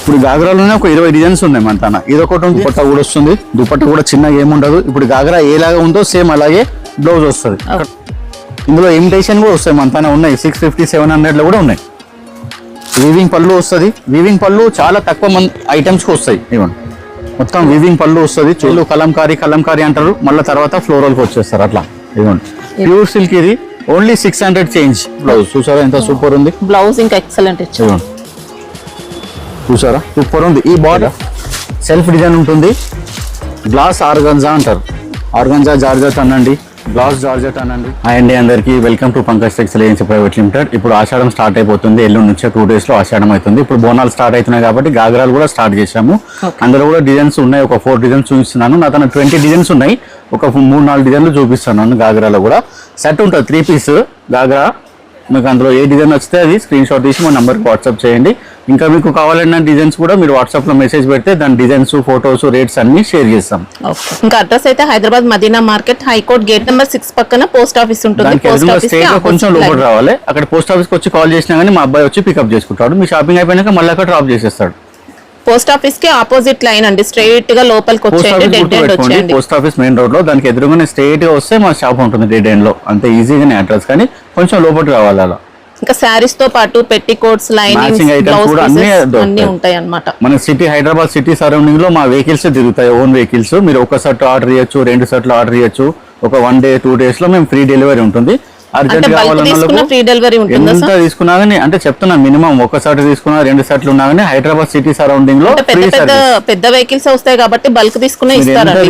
ఇప్పుడు గాగ్రాలోనే ఒక 20 డిజైన్స్ ఉన్నాయి మన తన. ఇదొకటి ఉంది, దుపట్టా కూడా వస్తుంది. దుపట్టా కూడా చిన్నగా ఏముండదు. ఇప్పుడు గాగ్రా ఏలాగా ఉందో సేమ్ అలాగే బ్లౌజ్ వస్తుంది. ఇందులో ఇమిటేషన్ కూడా వస్తాయి మన తన ఉన్నాయి. 650 700 లో కూడా ఉన్నాయి. వీవింగ్ పళ్ళు వస్తుంది. వీవింగ్ పళ్ళు చాలా తక్కువ ఐటమ్స్ కి వస్తాయి. ఇవ్వండి మొత్తం వీవింగ్ పళ్ళు వస్తుంది. చెల్లు కలంకారీ అంటారు, మళ్ళీ తర్వాత ఫ్లోరల్ కి వచ్చేస్తారు అట్లా. ఇవ్వండి ప్యూర్ సిల్క్ ఇది. Only 600 change blouse. చూసారా ఎంత సూపర్ ఉంది బ్లౌజ్, ఇంకా ఎక్సలెంట్ ఇచ్చారు. చూసారా సూపర్ ఉంది. ఈ బార్డర్ సెల్ఫ్ డిజైన్ ఉంటుంది. గ్లాస్ ఆర్గంజా అంటారు. ఆర్గంజా జార్జెట్ అనండి, గ్లాస్ జార్జెట్ అనండి. హాయ్ అండి అందరికి, welcome to Pankaj textile agency private limited. ఇప్పుడు ఆషాఢం స్టార్ట్ అయిపోతుంది. ఎల్లుండి నుంచి 2 days లో ఆషాఢం అవుతుంది. ఇప్పుడు బోనాలు స్టార్ట్ అవుతున్నాయి కాబట్టి గాగ్రాలు కూడా స్టార్ట్ చేశాము. అందులో కూడా డిజైన్స్ ఉన్నాయి. ఒక 4 డిజైన్స్ చూపిస్తున్నాను. నా తన 20 డిజైన్స్ ఉన్నాయి. ఒక 3-4 డిజైన్లు చూపిస్తున్నాను. గాగ్రాలో కూడా సెట్ ఉంటుంది 3 piece గాగ్రా. మీకు అందులో ఏ డిజైన్ వస్తే అది స్క్రీన్ షాట్ తీసి మా నెంబర్కి వాట్సాప్ చేయండి. ఇంకా మీకు కావాలన్న డిజైన్స్ కూడా మీరు వాట్సాప్ లో మెసేజ్ పెడితే దాని డిజైన్స్, ఫోటోస్, రేట్స్ అన్ని షేర్ చేస్తాం. ఇంకా అడ్రస్ అయితే Hyderabad Madina market, high court gate number 6 పక్కన పోస్ట్ ఆఫీస్ ఉంటుంది. కొంచెం లోపల రావాలి. అక్కడ పోస్ట్ ఆఫీస్ కి వచ్చి కాల్ చేసినా గానీ మా అబ్బాయి వచ్చి పికప్ చేసుకుంటాడు. మీ షాపింగ్ అయిపోయినాక మళ్ళీ అక్కడ డ్రాప్ చేసేస్తాడు. పోస్ట్ ఆఫీస్ కి ఆపోజిట్ లైన్ అండి. స్ట్రైట్ గా లోపలికి వచ్చేయండి. పోస్ట్ ఆఫీస్ మెయిన్ రోడ్ లో దానికి ఎదురుగానే స్ట్రైట్ గా వస్తే మా షాప్ ఉంటుంది డెడ్ ఎండ్ లో. అంత ఈజీగానే అడ్రస్, కానీ కొంచెం లోపలికి రావాలి. అలా ఇంకా శారీస్ తో పాటు పెట్టి కోట్స్, లైనింగ్స్, అన్ని ఉంటాయి అన్నమాట. మన సిటీ, హైదరాబాద్ సిటీ సరౌండింగ్ లో మా వెహికల్స్ తిరుగుతాయి, ఓన్ వెహికల్స్. మీరు ఒక సెట్ ఆర్డర్ చేయొచ్చు, 2 సెట్లు ఆర్డర్ చేయొచ్చు. ఒక 1 day 2 days లో మేము ఫ్రీ డెలివరీ ఉంటుంది. అర్జెంట్ కావాలన్నా ఫ్రీ డెలివరీ ఉంటుంది. ఎంత తీసుకున్నా గానీ, అంటే చెప్తున్నా, మినిమం ఒక సెట్ తీసుకున్నా 2 సెట్లు ఉన్నా గానీ హైదరాబాద్ సిటీ సరౌండింగ్ లో పెద్ద వెహికల్స్ వస్తాయి కాబట్టి బల్క్ తీసుకున్నా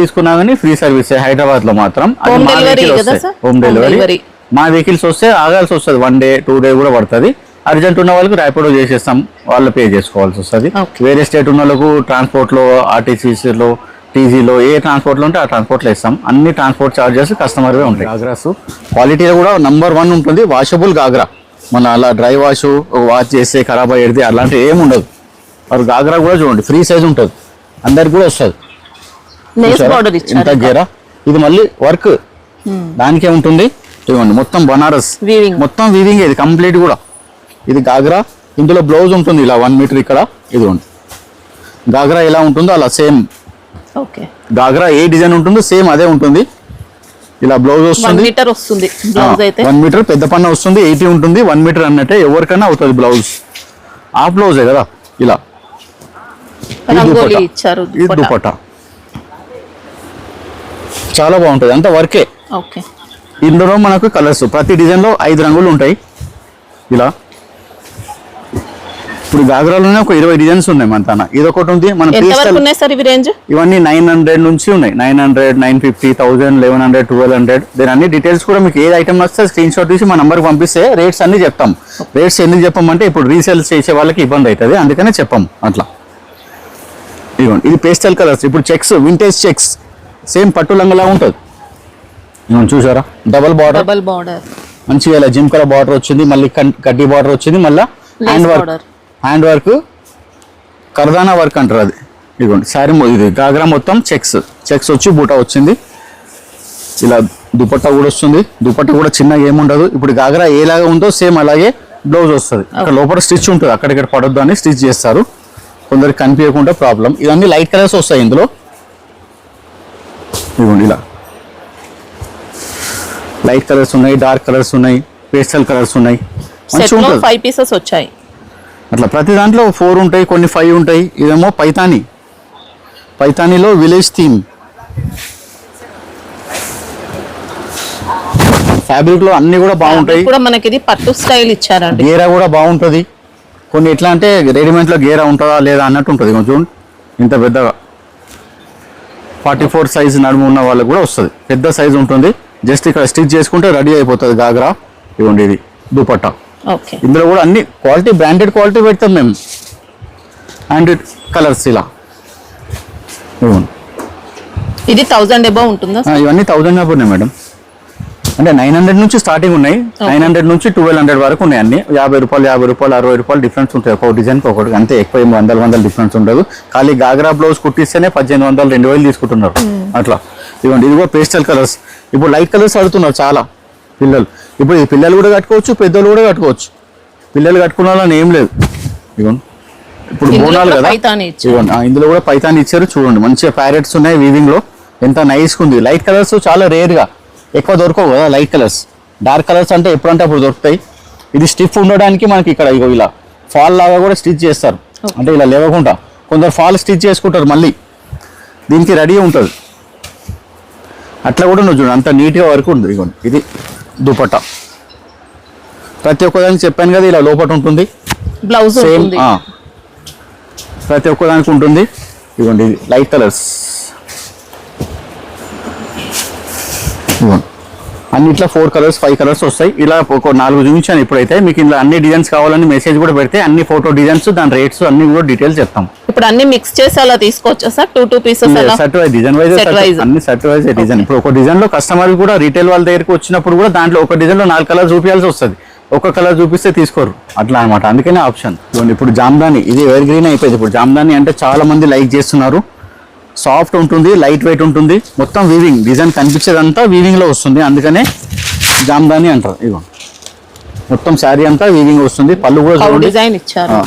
తీసుకున్నా గానీ ఫ్రీ సర్వీస్. హైదరాబాద్ లో మాత్రం హోమ్ డెలివరీ. మా వెహికల్స్ వస్తే ఆగాల్సి వస్తుంది. 1 day 2 day కూడా పడుతుంది. అర్జెంట్ ఉన్న వాళ్ళకి ర్యాపిడో చేసేస్తాం, వాళ్ళు పే చేసుకోవాల్సి వస్తుంది. వేరే స్టేట్ ఉన్న వాళ్ళకు ట్రాన్స్పోర్ట్ లో, ఆర్టీసీలో, టీజీలో, ఏ ట్రాన్స్పోర్ట్ లో ఉంటే ఆ ట్రాన్స్పోర్ట్ లో ఇస్తాం. అన్ని ట్రాన్స్పోర్ట్ చార్జెస్ కస్టమర్ ఉంటాయి. గాగ్రాస్ క్వాలిటీలో కూడా నంబర్ 1 ఉంటుంది. వాషబుల్ గాగ్రా. మన అలా డ్రై వాష్ చేస్తే ఖరాబ్ అయ్యేది అలాంటివి ఏమి ఉండదు. మరి గాగ్రా కూడా చూడండి ఫ్రీ సైజ్ ఉంటుంది, అందరికి కూడా వస్తుంది. ఎంత గేరా. ఇది మళ్ళీ వర్క్ దానికే ఉంటుంది. ఇవ్వండి మొత్తం బనారస్, మొత్తం వీవింగ్. ఇది కంప్లీట్ కూడా ఇది గాగ్రా. ఇందులో బ్లౌజ్ ఉంటుంది ఇలా 1 meter ఇక్కడ. ఇదిగోండి గాగ్రా ఎలా ఉంటుందో అలా సేమ్ గాగ్రా ఏ డిజైన్ ఉంటుందో సేమ్ అదే ఉంటుంది. ఇలా బ్లౌజ్ వస్తుంది. 1 meter పెద్ద పన్న వస్తుంది. 80 ఉంటుంది. 1 meter అన్నట్టే ఎవరికైనా అవుతుంది బ్లౌజ్. ఆ బ్లౌజే కదా. ఇలా ఇది దుపట్టా చాలా బాగుంటుంది. అంతా వర్కే. ఇందులో మనకు కలర్స్ ప్రతి డిజైన్ లో 5 రంగులు ఉంటాయి. ఇలా ఇప్పుడు గాగ్రాలోనే ఒక 20 డిజైన్స్ ఉన్నాయి మన తన. ఇదొకటి ఉంది. మన ఇవన్నీ 900 నుంచి ఉన్నాయి. 900, 950, 1000, 1100, 1200. దీని అన్ని డీటెయిల్స్ కూడా మీకు ఏది ఐటమ్ వస్తే స్క్రీన్ షాట్ తీసి మా నంబర్కి పంపిస్తే రేట్స్ అన్ని చెప్తాం. రేట్స్ ఎందుకు చెప్పమంటే ఇప్పుడు రీసేల్ చేసే వాళ్ళకి ఇబ్బంది అవుతుంది, అందుకనే చెప్పాం అట్లా. ఇదిగోండి ఇది పేస్టల్ కలర్స్. ఇప్పుడు చెక్స్, వింటేజ్ చెక్స్ సేమ్ పట్టు లంగలా ఉంటుంది. చూసారా డబల్ బార్డర్ మంచిగా ఇలా జింకల బార్డర్ వచ్చింది, మళ్ళీ కడ్డీ బార్డర్ వచ్చింది, మళ్ళీ హ్యాండ్ వర్క్ కర్దానా వర్క్ అంటారు అది. ఇదిగోండి శారీ ఇది గాగ్రా మొత్తం చెక్స్ వచ్చి బూటా వచ్చింది. ఇలా దుపట్టా కూడా వస్తుంది. దుపట్టా కూడా చిన్నగా ఏముండదు. ఇప్పుడు గాగ్రా ఏలాగా ఉందో సేమ్ అలాగే బ్లౌజ్ వస్తుంది. అక్కడ లోపల స్టిచ్ ఉంటుంది, అక్కడిక్కడ పడొద్దు అని స్టిచ్ చేస్తారు. కొందరికి కనిపించకుండా ప్రాబ్లం. ఇవన్నీ లైట్ కలర్స్ వస్తాయి ఇందులో. ఇదిగోండి ఇలా లైట్ కలర్స్ ఉన్నాయి, డార్క్ కలర్స్ ఉన్నాయి, పేస్టల్ కలర్స్ ఉన్నాయి. మంచిగా ఉంటుంది. 5 pieces వచ్చాయి అట్లా. ప్రతి దాంట్లో 4 ఉంటాయి, కొన్ని 5 ఉంటాయి. ఇదేమో పైతానీలో విలేజ్ థీమ్. ఫ్యాబ్రిక్ లో అన్ని కూడా బాగుంటాయి. మనకి ఇది పట్టు స్టైల్ ఇచ్చారండి. గేరా కూడా బాగుంటది. కొన్ని ఎట్లా అంటే రెడీమేడ్ లో గేరా ఉంటుందా లేదా అన్నట్టు ఉంటుంది. కొంచెం ఇంత పెద్దగా 44 size నడుము ఉన్న వాళ్ళకి కూడా వస్తుంది. పెద్ద సైజ్ ఉంటుంది. జస్ట్ ఇక్కడ స్టిచ్ చేసుకుంటే రెడీ అయిపోతుంది గాగ్రా. ఇవ్వండి ఇది దుపట్టా. ఇందులో కూడా అన్ని క్వాలిటీ, బ్రాండెడ్ క్వాలిటీ పెడతాం మేము. అండ్ కలర్స్ ఇలా ఇవ్వండి. ఇది 1000 above ఉంటుందా? ఇవన్నీ 1000 above ఉన్నాయి మేడం. అంటే 900 నుంచి స్టార్టింగ్ ఉన్నాయి. 900 నుంచి 1200 వరకు ఉన్నాయి. అన్ని 50 రూపాయలు, 60 రూపాయలు డిఫరెన్స్ ఉంటాయి. ఒక్కొక్క డిజైన్కి ఒకటి అంతే. ఎక్కువ 100 డిఫరెన్స్ ఉండదు. ఖాళీ గాగ్రా బ్లౌజ్ కుట్టిస్తేనే 1800, 2000 తీసుకుంటున్నారు అట్లా. ఇవ్వండి ఇది కూడా పేస్టల్ కలర్స్. ఇప్పుడు లైట్ కలర్స్ అడుగుతున్నారు చాలా పిల్లలు. ఇప్పుడు ఇది పిల్లలు కూడా కట్టుకోవచ్చు, పెద్దలు కూడా కట్టుకోవచ్చు. పిల్లలు కట్టుకున్న వాళ్ళని ఏం లేదు. ఇవ్వండి ఇప్పుడు బోనాలు కదా, ఇందులో కూడా పైతాని ఇచ్చారు చూడండి. మంచిగా ప్యారెట్స్ ఉన్నాయి వీవింగ్ లో, ఎంత నైస్ ఉంది. లైట్ కలర్స్ చాలా రేర్ గా, ఎక్కువ దొరకవు కదా లైట్ కలర్స్. డార్క్ కలర్స్ అంటే ఎప్పుడంటే అప్పుడు దొరుకుతాయి. ఇది స్టిఫ్ ఉండడానికి మనకి ఇక్కడ ఇగో ఇలా ఫాల్ లాగా కూడా స్టిచ్ చేస్తారు, అంటే ఇలా లేవకుండా. కొందరు ఫాల్ స్టిచ్ చేసుకుంటారు, మళ్ళీ దీనికి రెడీ ఉంటుంది. అట్లా కూడా నువ్వు చూడు, అంత నీట్గా వరకు ఉంది. ఇగోండి ఇది దుపట్టా. ప్రతి ఒక్కదానికి చెప్పాను కదా ఇలా లోపల ఉంటుంది బ్లౌజ్ సేమ్, ప్రతి ఒక్కదానికి ఉంటుంది. ఇవ్వండి ఇది లైట్ కలర్స్, అన్నిట్లో 4 కలర్స్ 5 కలర్స్ వస్తాయి. ఇలా ఒక 4 చూపించాను ఇప్పుడైతే. మీకు ఇలా అన్ని డిజైన్స్ కావాలని మెసేజ్ కూడా పెడితే అన్ని ఫోటో డిజైన్స్, దాని రేట్స్ అన్ని కూడా డీటెయిల్స్ చెప్తాం. ఇప్పుడు అన్ని మిక్స్ చేసి అలా తీసుకోవచ్చా sir? 2 pieces set wise, design wise అన్ని సెట్ వైజ్ డిజైన్. ఇప్పుడు ఒక డిజైన్ లో కస్టమర్ కూడా రీటైల్ వాళ్ళ దగ్గరికి వచ్చినప్పుడు కూడా దాంట్లో ఒక డిజైన్ లో 4 కలర్ చూపించాల్సి వస్తుంది. ఒక కలర్ చూపిస్తే తీసుకోరు అట్లా అనమాట, అందుకనే ఆప్షన్. ఇప్పుడు జామ్దాని ఇది ఎవర్ గ్రీన్ అయిపోయింది. ఇప్పుడు జామ్దాని అంటే చాలా మంది లైక్ చేస్తున్నారు. సాఫ్ట్ ఉంటుంది, లైట్ వెయిట్ ఉంటుంది, మొత్తం వీవింగ్ డిజైన్ కనిపించేదంతా వీవింగ్ లో వస్తుంది, అందుకనే జామ్దాని అంటారు. ఇగో మొత్తం శారీ అంతా వీవింగ్ వస్తుంది. పళ్ళు కూడా డిజైన్ ఇచ్చారు,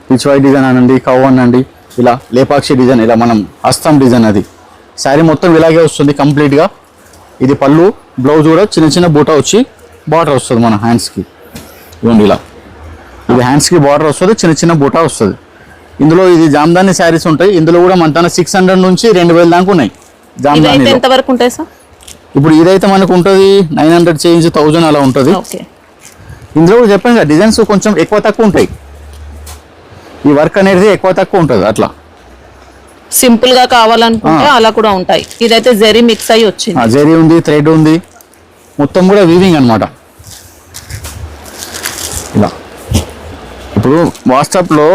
పిచ్ వైట్ డిజైన్ అనండి, కవ్ అనండి, ఇలా లేపాక్షి డిజైన్, ఇలా మనం హస్తం డిజైన్. అది శారీ మొత్తం ఇలాగే వస్తుంది కంప్లీట్ గా. ఇది పళ్ళు, బ్లౌజ్ కూడా చిన్న చిన్న బూటా వచ్చి బార్డర్ వస్తుంది మన హ్యాండ్స్ కి. ఇవ్వండి ఇలా ఇది హ్యాండ్స్ కి బార్డర్ వస్తుంది, చిన్న చిన్న బూటా వస్తుంది. ఇందులో ఇది జామ్దాని శారీస్ ఉంటాయి. ఇందులో కూడా మన 600 నుంచి 2000 దాకా ఉన్నాయి జామ్దాని. ఎంత వరకు ఉంటాయి సార్? ఇప్పుడు ఇదైతే మనకు ఉంటుంది 900 చేంజ్, 1000 అలా ఉంటుంది. ఇందులో కూడా చెప్పాను కదా డిజైన్స్ కొంచెం ఎక్కువ తక్కువ ఉంటాయి. ఈ వర్క్ అనేది ఎక్కువ తక్కువ ఉంటుంది. అట్లా సింపుల్ గా కావాలనుకుంటే అలా కూడా ఉంటాయి. ఇదైతే జెరీ మిక్స్ అయ్యి వచ్చింది, జెరీ ఉంది, థ్రెడ్ ఉంది, మొత్తం కూడా వీవింగ్ అన్నమాట. ఇలా ఇప్పుడు వాట్సాప్లో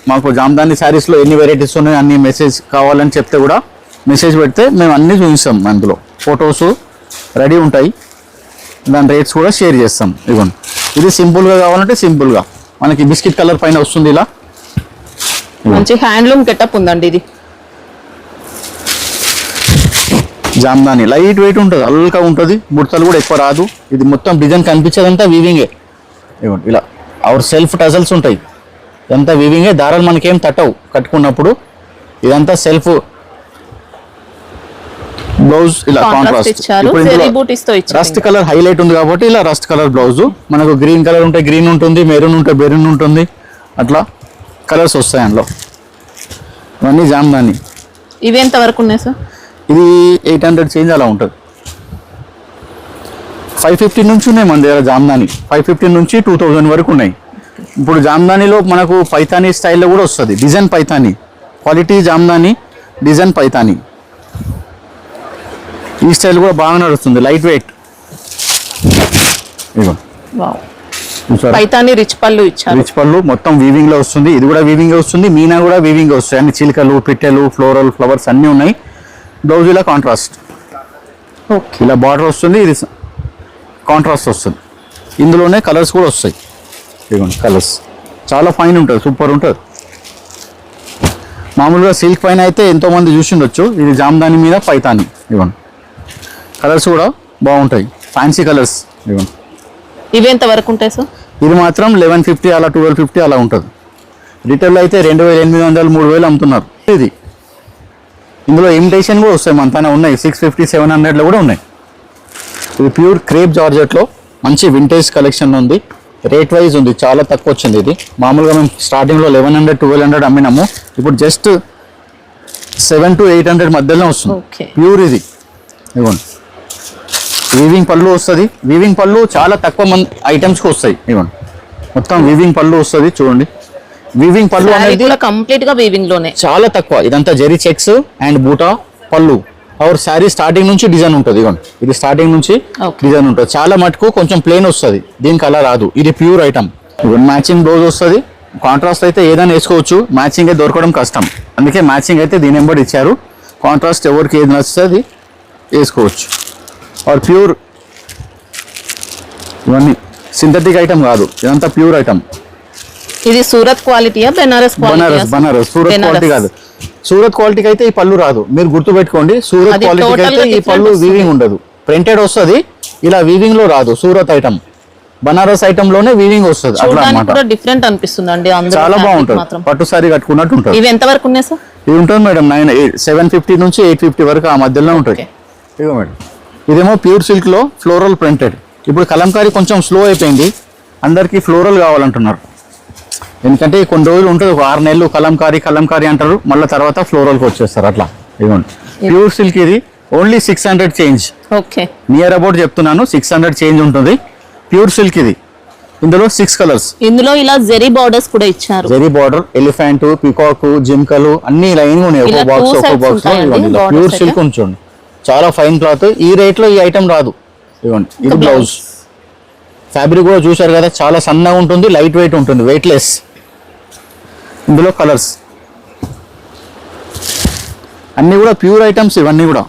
మాకు జామ్దాని శారీస్లో ఎన్ని వెరైటీస్ ఉన్నాయి అన్ని మెసేజ్ కావాలని చెప్తే కూడా మెసేజ్ పెడితే మేము అన్నీ చూపిస్తాం. అందులో ఫొటోస్ రెడీ ఉంటాయి, దాని రేట్స్ కూడా షేర్ చేస్తాం. ఇవ్వండి ఇది సింపుల్గా కావాలంటే సింపుల్గా మనకి బిస్కెట్ కలర్ పైన వస్తుంది. ఇలా మంచి హ్యాండ్లూమ్ గెటప్ ఉందండి. ఇది జామ్దాని లైట్ వెయిట్ ఉంటుంది, అల్కా ఉంటుంది, బుడతలు కూడా ఎక్కువ రాదు. ఇది మొత్తం డిజైన్ కనిపించేదంతా వీవింగే. ఇవ్వండి ఇలా అవర్ సెల్ఫ్ టజల్స్ ఉంటాయి, ఇదంతా వీవింగే. దారాలు మనకేం తట్టవు కట్టుకున్నప్పుడు. ఇదంతా సెల్ఫ్ బ్లౌజ్ ఇలా కాంట్రాస్ట్. రస్ట్ కలర్ హైలైట్ ఉంది కాబట్టి ఇలా రస్ట్ కలర్ బ్లౌజ్. మనకు గ్రీన్ కలర్ ఉంటే గ్రీన్ ఉంటుంది, మెరూన్ ఉంటే మెరూన్ ఉంటుంది, అట్లా కలర్స్ వస్తాయి అందులో. ఇవన్నీ జామ్దాని. ఇవి ఎంత వరకు ఉన్నాయి సార్? ఇది 800 చేంజ్ అలా ఉంటుంది. 550 నుంచి ఉన్నాయి మన దగ్గర జామ్దాని. 550 నుంచి 2000 వరకు ఉన్నాయి. ఇప్పుడు జామ్దానిలో మనకు పైతానీ స్టైల్లో కూడా వస్తుంది, design Paithani, quality Jamdani, design Paithani. ఈ స్టైల్ కూడా బాగా నడుస్తుంది, లైట్ వెయిట్. పైతానీ రిచ్ పళ్ళు ఇచ్చారు, రిచ్ పళ్ళు మొత్తం వీవింగ్ లో వస్తుంది. ఇది కూడా వీవింగ్ వస్తుంది, మీనా కూడా వీవింగ్ వస్తాయి. అన్ని చిలుకలు, పిట్టెలు, ఫ్లోరల్, ఫ్లవర్స్ అన్నీ ఉన్నాయి. బ్లౌజ్ ఇలా కాంట్రాస్ట్, ఇలా బార్డర్ వస్తుంది, ఇది కాంట్రాస్ట్ వస్తుంది. ఇందులోనే కలర్స్ కూడా వస్తాయి. ఇదిగోండి కలర్స్ చాలా ఫైన్ ఉంటుంది, సూపర్ ఉంటుంది. మామూలుగా సిల్క్ పైన అయితే ఎంతోమంది చూసిండొచ్చు, ఇది జామ్దాని మీద పైతాని. ఇవ్వండి కలర్స్ కూడా బాగుంటాయి, ఫ్యాన్సీ కలర్స్. ఇవ్వండి ఇవి ఎంత వరకు ఉంటాయి సార్? ఇది మాత్రం 1150 అలా 1250 అలా ఉంటుంది. రిటైల్ అయితే 2800 3000 అమ్ముతున్నారు. ఇది ఇందులో ఇమిటేషన్ కూడా వస్తాయి, మనతోనే ఉన్నాయి. 650 700లో కూడా ఉన్నాయి. ఇది ప్యూర్ క్రేప్ జార్జెట్లో మంచి వింటేజ్ కలెక్షన్ ఉంది. రేట్ వైజ్ ఉంది, చాలా తక్కువ వచ్చింది. ఇది మామూలుగా మేము స్టార్టింగ్లో 1100 1200 అమ్మినాము. ఇప్పుడు జస్ట్ 700 to 800 మధ్యలో వస్తుంది. ప్యూర్ ఇది. ఇవ్వండి వీవింగ్ పళ్ళు వస్తుంది. వీవింగ్ పళ్ళు చాలా తక్కువ మంది ఐటమ్స్కి వస్తాయి. ఇవ్వండి మొత్తం వీవింగ్ పళ్ళు వస్తుంది, చూడండి. వీవింగ్ పళ్ళు అనేది కంప్లీట్ గా వీవింగ్ లోనే చాలా తక్కువ. ఇదంతా జెరీ చెక్స్ అండ్ బూటా పళ్ళు. అవర్ శారీ స్టార్టింగ్ నుంచి డిజైన్ ఉంటుంది. ఇవ్వండి ఇది స్టార్టింగ్ నుంచి డిజైన్ ఉంటుంది. చాలా మటుకు కొంచెం ప్లేన్ వస్తుంది, దీనికి అలా రాదు. ఇది ప్యూర్ ఐటమ్. ఇవ్వండి మ్యాచింగ్ బ్లౌజ్ వస్తుంది. కాంట్రాస్ట్ అయితే ఏదైనా వేసుకోవచ్చు, మ్యాచింగ్ అయితే దొరకడం కష్టం, అందుకే మ్యాచింగ్ అయితే దీని వెంబడి ఇచ్చారు. కాంట్రాస్ట్ ఎవరికి ఏది నచ్చుతుంది వేసుకోవచ్చు. ఆర్ ప్యూర్, ఇవన్నీ సింథటిక్ ఐటమ్ కాదు, ఇదంతా ప్యూర్ ఐటమ్. ఇది సూరత్ క్వాలిటీయా బెనారస్ బనారస్? బనారస్, సూరత్ క్వాలిటీ కాదు. సూరత్ క్వాలిటీకి అయితే ఈ పళ్ళు రాదు, మీరు గుర్తు పెట్టుకోండి. సూరత్ క్వాలిటీకి అయితే ఈ పళ్ళు వీవింగ్ ఉండదు, ప్రింటెడ్ వస్తుంది. ఇలా వీవింగ్ లో రాదు సూరత్ ఐటమ్. బనారస్ ఐటమ్ లోనే వీవింగ్ వస్తుంది అట్లా చూడడానికి అన్నమాట. కూడా డిఫరెంట్ అనిపిస్తుంది అండి. చాలా బాగుంటుంది, పట్టు సారీ కట్టుకున్నట్టు ఉంటుంది. ఇవి ఎంత వరకు ఉన్నాయి సార్? ఇది ఉంటుంది మేడం 750 నుంచి 850 వరకు ఆ మధ్యలో ఉంటుంది. ఇదిగో మేడం, ఇదేమో ప్యూర్ సిల్క్ లో ఫ్లోరల్ ప్రింటెడ్. ఇప్పుడు కలంకారీ కొంచెం స్లో అయిపోయింది, అందరికి ఫ్లోరల్ కావాలంటున్నారు. ఎందుకంటే కొన్ని రోజులు ఉంటుంది, ఒక 6 నెలలు కలంకారీ అంటారు, మళ్ళీ తర్వాత ఫ్లోరల్కి వచ్చేస్తారు అట్లా. ఇదిగోండి ప్యూర్ సిల్క్, ఇది only 600 change. Okay, near about చెప్తున్నాను, 600 చేంజ్ ఉంటుంది. ప్యూర్ సిల్క్ ఇది. ఇందులో 6 కలర్స్. ఇందులో ఇలా జెరీ బార్డర్స్ కూడా ఇచ్చారు. జెరీ బార్డర్, ఎలిఫెంట్, పికాక్, జింకలు అన్ని లైన్ ఉన్నాయి ఒక బాక్స్ లో. ప్యూర్ సిల్క్ ఉంచండి, చాలా ఫైన్ క్లాత్. ఈ రేట్ లో ఈ ఐటమ్ రాదు. ఇదిగోండి, ఇది బ్లౌజ్. ఫ్యాబ్రిక్ కూడా చూసారు కదా, చాలా సన్నగా ఉంటుంది, లైట్ వెయిట్ ఉంటుంది, వెయిట్ లెస్. ఇందులో కలర్స్ అన్ని కూడా ప్యూర్ ఐటమ్స్ ఇవన్నీ కూడా.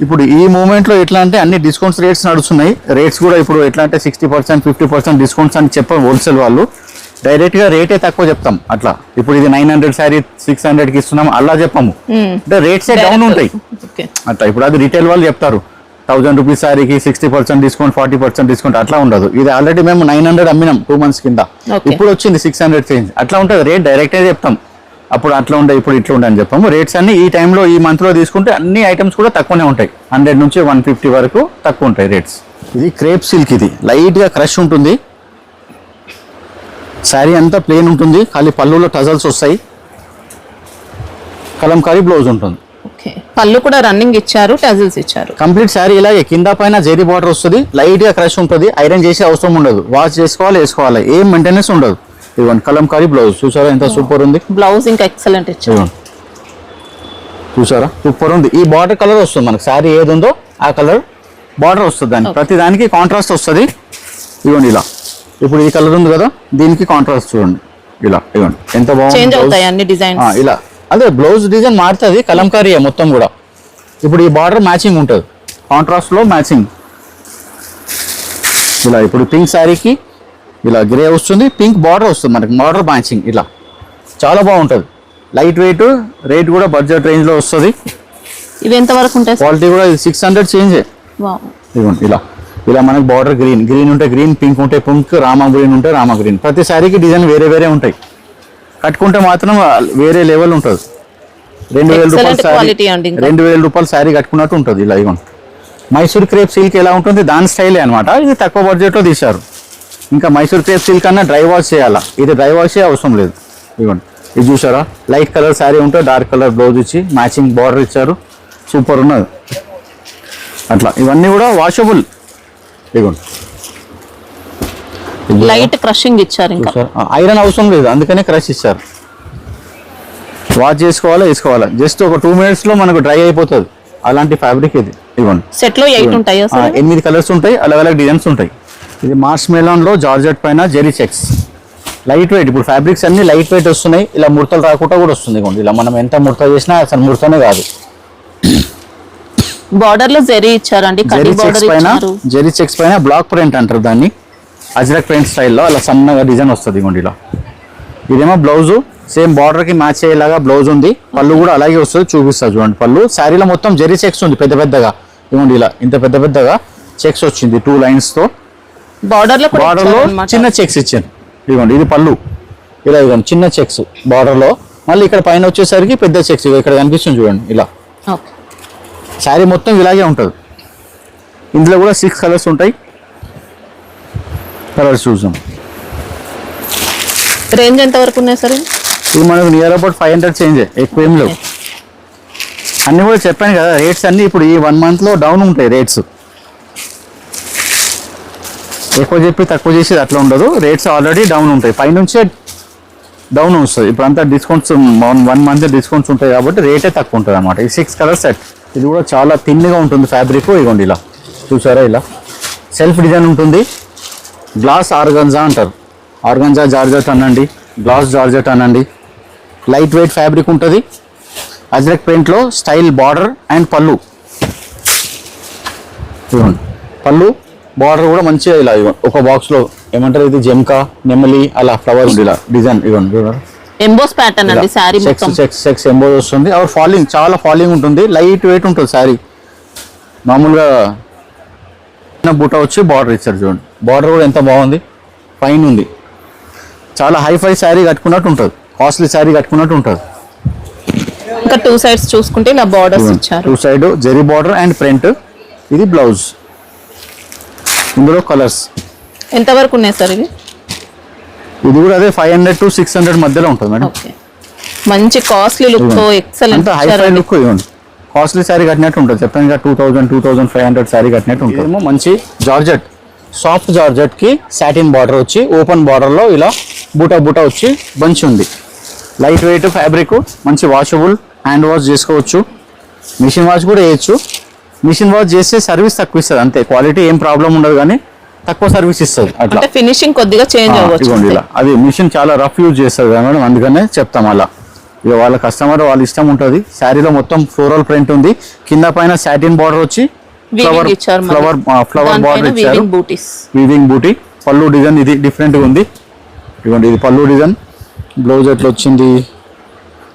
ఇప్పుడు ఈ మూమెంట్లో ఎట్లా అంటే అన్ని డిస్కౌంట్స్ రేట్స్ నడుస్తున్నాయి. రేట్స్ కూడా ఇప్పుడు ఎట్లా అంటే 60%, 50% డిస్కౌంట్స్ అని చెప్పాం హోల్సేల్ వాళ్ళు. డైరెక్ట్గా రేటే తక్కువ చెప్తాం అట్లా. ఇప్పుడు ఇది 900 శారీ 600కి ఇస్తున్నాం అలా చెప్పాము, అంటే రేట్సే డౌన్ ఉంటాయి అట్లా. ఇప్పుడు అది రిటైల్ వాళ్ళు చెప్తారు 1000 రూపీస్ శారీకి 60% డిస్కౌంట్, 40% డిస్కౌంట్ అట్లా ఉండదు. ఇది ఆల్రెడీ మేము 900 అమ్మినాం 2 months కింద, ఇప్పుడు వచ్చింది 600 చేంజ్. అట్లా ఉంటుంది రేట్, డైరెక్ట్గా చెప్తాం. అప్పుడు అట్లా ఉండే, ఇప్పుడు ఇట్లా ఉండే అని చెప్పాము. రేట్స్ అన్ని ఈ టైంలో ఈ మంత్లో తీసుకుంటే అన్ని ఐటమ్స్ కూడా తక్కువనే ఉంటాయి. 100 నుంచి 150 వరకు తక్కువ ఉంటాయి రేట్స్. ఇది క్రేప్ సిల్క్, ఇది లైట్గా క్రష్ ఉంటుంది. శారీ అంతా ప్లేన్ ఉంటుంది, ఖాళీ పళ్ళులో టజల్స్ వస్తాయి. కలంకారీ బ్లౌజ్ ఉంటుంది. పళ్ళు కూడా రన్నింగ్ ఇచ్చారు, టజల్స్ ఇచ్చారు. కంప్లీట్ శారీ ఇలాగే కింద పైన జెరీ బార్డర్ వస్తుంది, లైట్ గా క్రష్ ఉంటుంది. ఐరన్ చేసే అవసరం ఉండదు, వాష్ చేసుకోవాలి, వేసుకోవాలి, ఏం మెయింటెనెన్స్ ఉండదు. ఇదిగోండి కలంకారీ బ్లౌజ్, చూసారా ఎంత సూపర్ ఉంది. బ్లౌజ్ ఇంకా ఎక్సలెంట్ ఇచ్చారు, చూసారా సూపర్ ఉంది. ఈ బార్డర్ కలర్ వస్తుంది మనకు, శారీ ఏది ఉందో ఆ కలర్ బార్డర్ వస్తుంది. దానికి ప్రతి దానికి కాంట్రాస్ట్ వస్తుంది. ఇదిగోండి ఇలా, ఇప్పుడు ఈ కలర్ ఉంది కదా, దీనికి కాంట్రాస్ట్ చూడండి ఇలా. ఇదిగోండి ఎంత బాగుంది ఇలా. అదే బ్లౌజ్ డిజైన్ మారుతుంది, కలంకారీ మొత్తం కూడా. ఇప్పుడు ఈ బార్డర్ మ్యాచింగ్ ఉంటుంది, కాంట్రాస్ట్ లో మ్యాచింగ్ ఇలా. ఇప్పుడు పింక్ శారీకి ఇలా గ్రే వస్తుంది, పింక్ బార్డర్ వస్తుంది మనకి, బార్డర్ మ్యాచింగ్ ఇలా. చాలా బాగుంటుంది, లైట్ వెయిట్, రేట్ కూడా బడ్జెట్ రేంజ్ లో వస్తుంది. ఇవి ఎంత వరకు ఉంటాయి? క్వాలిటీ కూడా 600 చేంజ్. ఇదిగోండి ఇలా, ఇలా మనకి బార్డర్ గ్రీన్ ఉంటే గ్రీన్, పింక్ ఉంటే పింక్, రామా గ్రీన్ ఉంటే రామా గ్రీన్. ప్రతి శారీకి డిజైన్ వేరే వేరే ఉంటాయి. కట్టుకుంటే మాత్రం వేరే లెవెల్ ఉంటుంది. 2000 రూపాయల శారీ, 2000 రూపాయల శారీ కట్టుకున్నట్టు ఉంటుంది ఇలా. ఇవ్వండి మైసూర్ క్రేప్ సిల్క్ ఎలా ఉంటుంది దాని స్టైలే అనమాట. ఇది తక్కువ బడ్జెట్లో తీశారు. ఇంకా మైసూర్ క్రేప్ సిల్క్ అన్నా డ్రై వాష్ చేయాలా, ఇది డ్రై వాష్ అవసరం లేదు. ఇవ్వండి ఇది చూసారా, లైట్ కలర్ శారీ ఉంటే డార్క్ కలర్ బ్లౌజ్ ఇచ్చి మ్యాచింగ్ బార్డర్ ఇచ్చారు, సూపర్ ఉన్నది అట్లా. ఇవన్నీ కూడా వాషబుల్. ఇవ్వండి లైట్ క్రషింగ్ ఇచ్చారు, ఇంకా ఐరన్ అవసరం లేదు, అందుకనే క్రష్ ఇచ్చారు. వాష్ చేసుకోవాలా, వేసుకోవాలా, జస్ట్ ఒక 2 minutes లో మనకు డ్రై అయిపోతుంది. అలాంటి ఫ్యాబ్రిక్ ఇది. ఇవ్వండి సెట్ లో 8 ఉంటాయి, 8 కలర్స్ ఉంటాయి, అలగ్ డిజైన్స్ ఉంటాయి. ఇది మార్స్ మెలాన్ లో జార్జెట్ పైన జెరీ చెక్స్, లైట్ వెయిట్. ఇప్పుడు ఫ్యాబ్రిక్స్ అన్ని లైట్ వెయిట్ వస్తున్నాయి, ఇలా ముడతలు రాకుండా కూడా వస్తుంది. ఇవ్వండి ఇలా, మనం ఎంత ముడత చేసినా అసలు ముడతనే కాదు. బార్డర్ లో జెరీ ఇచ్చారండి, జెరీ చెక్స్ పైన బ్లాక్ ప్రింట్ అంటారు దాన్ని, అజ్రక్ ప్రింట్ స్టైల్లో అలా సన్నగా డిజైన్ వస్తుంది. ఇవ్వండి ఇలా. ఇదేమో బ్లౌజు, సేమ్ బార్డర్ కి మ్యాచ్ అయ్యేలాగా బ్లౌజ్ ఉంది. పళ్ళు కూడా అలాగే వస్తుంది, చూపిస్తా చూడండి. పళ్ళు శారీలో మొత్తం జెరీ చెక్స్ ఉంది పెద్ద పెద్దగా. ఇవ్వండి ఇలా, ఇంత పెద్ద పెద్దగా చెక్స్ వచ్చింది 2 lines తో. బార్డర్ లో చిన్న చెక్స్ ఇచ్చాను. ఇవ్వండి ఇది పళ్ళు, ఇలా ఇవ్వండి చిన్న చెక్స్ బార్డర్ లో. మళ్ళీ ఇక్కడ పైన వచ్చేసరికి పెద్ద చెక్స్ ఇక్కడ కనిపిస్తుంది చూడండి ఇలా. శారీ మొత్తం ఇలాగే ఉంటుంది. ఇందులో కూడా 6 కలర్స్ ఉంటాయి. కలర్స్ చూసాం. రేంజ్ ఎంత వరకు ఉన్నాయి సార్? ఇది మనకు నియర్ అబౌట్ 500 చేంజ్, ఎక్కువ ఏం లేవు. అన్ని కూడా చెప్పాను కదా రేట్స్ అన్ని. ఇప్పుడు ఈ 1 month లో డౌన్ ఉంటాయి రేట్స్, ఎక్కువ చెప్పి తక్కువ చేసేది అట్లా ఉండదు. రేట్స్ ఆల్రెడీ డౌన్ ఉంటాయి, పైనుంచే డౌన్ వస్తుంది. ఇప్పుడు అంతా డిస్కౌంట్స్ 1 month డిస్కౌంట్స్ ఉంటాయి కాబట్టి రేటే తక్కువ ఉంటుంది అనమాట. ఈ 6 కలర్ సెట్. ఇది కూడా చాలా థిన్గా ఉంటుంది ఫ్యాబ్రిక్. ఇవ్వండి ఇలా, చూసారా ఇలా సెల్ఫ్ డిజైన్ ఉంటుంది. గ్లాస్ ఆర్గంజా అంటారు, ఆర్గంజా జార్జెట్ అనండి, గ్లాస్ జార్జెట్ అనండి. లైట్ వెయిట్ ఫ్యాబ్రిక్ ఉంటుంది. అజ్రక్ ప్రింట్లో స్టైల్ బార్డర్ అండ్ పళ్ళు. ఇవ్వండి పళ్ళు, బార్డర్ కూడా మంచిగా ఇలా. ఇవ్వండి ఒక బాక్స్లో ఏమంటారు, ఇది జెమ్కా, నెమలి అలా ఫ్లవర్స్ ఇలా డిజైన్. ఇవ్వండి చూడండి, ఎంబోస్ ప్యాటర్న్ అండి సారీ మొత్తం. చెక్స్ ఎంబోస్ వస్తుంది. అవర్ ఫాలింగ్ చాలా ఫాలింగ్ ఉంటుంది, లైట్ వెయిట్ ఉంటుంది శారీ. మామూలుగా బూట వచ్చి బార్డర్ ఇచ్చారు చూడండి. బార్డర్ కూడా ఎంత బాగుంది, ఫైన్ ఉంది. చాలా హైఫై శారీ కట్టుకున్నట్టు ఉంటుంది, కాస్ట్లీ శారీ కట్టుకున్నట్టు ఉంటుంది. ఇంకా 2 సైడ్స్ చూసుకుంటే ఇలా బార్డర్స్ ఇచ్చారు. 2 side zari border and print. ఇది బ్లౌజ్. ఇందులో కలర్స్ ఎంత వరకు ఉన్నాయి సార్ ఇవి? ఇది కూడా అదే 500 to 600 మధ్యలో ఉంటుంది మేడం. ఓకే, మంచి కాస్ట్లీ లుక్ తో ఎక్సలెంట్ హైఫై లుక్ ఇవ్వండి. కాస్ట్లీ శారీ కట్టినట్టు ఉంటుంది, చెప్పండి 2000-2500 శారీ కట్టినట్టు ఉంటుంది. ఏమో మంచి జార్జెట్, సాఫ్ట్ జార్జెట్ కి సాటిన్ బార్డర్ వచ్చి ఓపెన్ బార్డర్ లో ఇలా బూటా బూటా వచ్చి బంచ్ ఉంది. లైట్ వెయిట్ ఫ్యాబ్రిక్, మంచి వాషబుల్, హ్యాండ్ వాష్ చేసుకోవచ్చు, మిషన్ వాష్ కూడా వేయచ్చు. మిషన్ వాష్ చేస్తే సర్వీస్ తక్కువ ఇస్తుంది అంతే, క్వాలిటీ ఏం ప్రాబ్లం ఉండదు కానీ తక్కువ సర్వీస్ ఇస్తుంది. అట్లా ఫినిషింగ్ కొద్దిగా చేంజ్ అవ్వచ్చు. ఇలా అది మిషన్ చాలా రఫ్ యూజ్ చేస్తుంది కదా మేడం, అందుకనే చెప్తాం అలా. ఇక వాళ్ళ కస్టమర్ వాళ్ళ ఇష్టం ఉంటుంది. శారీలో మొత్తం ఫ్లోరల్ ప్రింట్ ఉంది, కింద పైన సాటిన్ బార్డర్ వచ్చి ఫ్లవర్ బార్డర్ ఇచ్చారు, వీవింగ్ బూటీ. పళ్ళు డిజైన్ ఇది డిఫరెంట్గా ఉంది. ఇదిగోండి ఇది పళ్ళు డిజైన్. బ్లౌజ్ ఎట్లా వచ్చింది,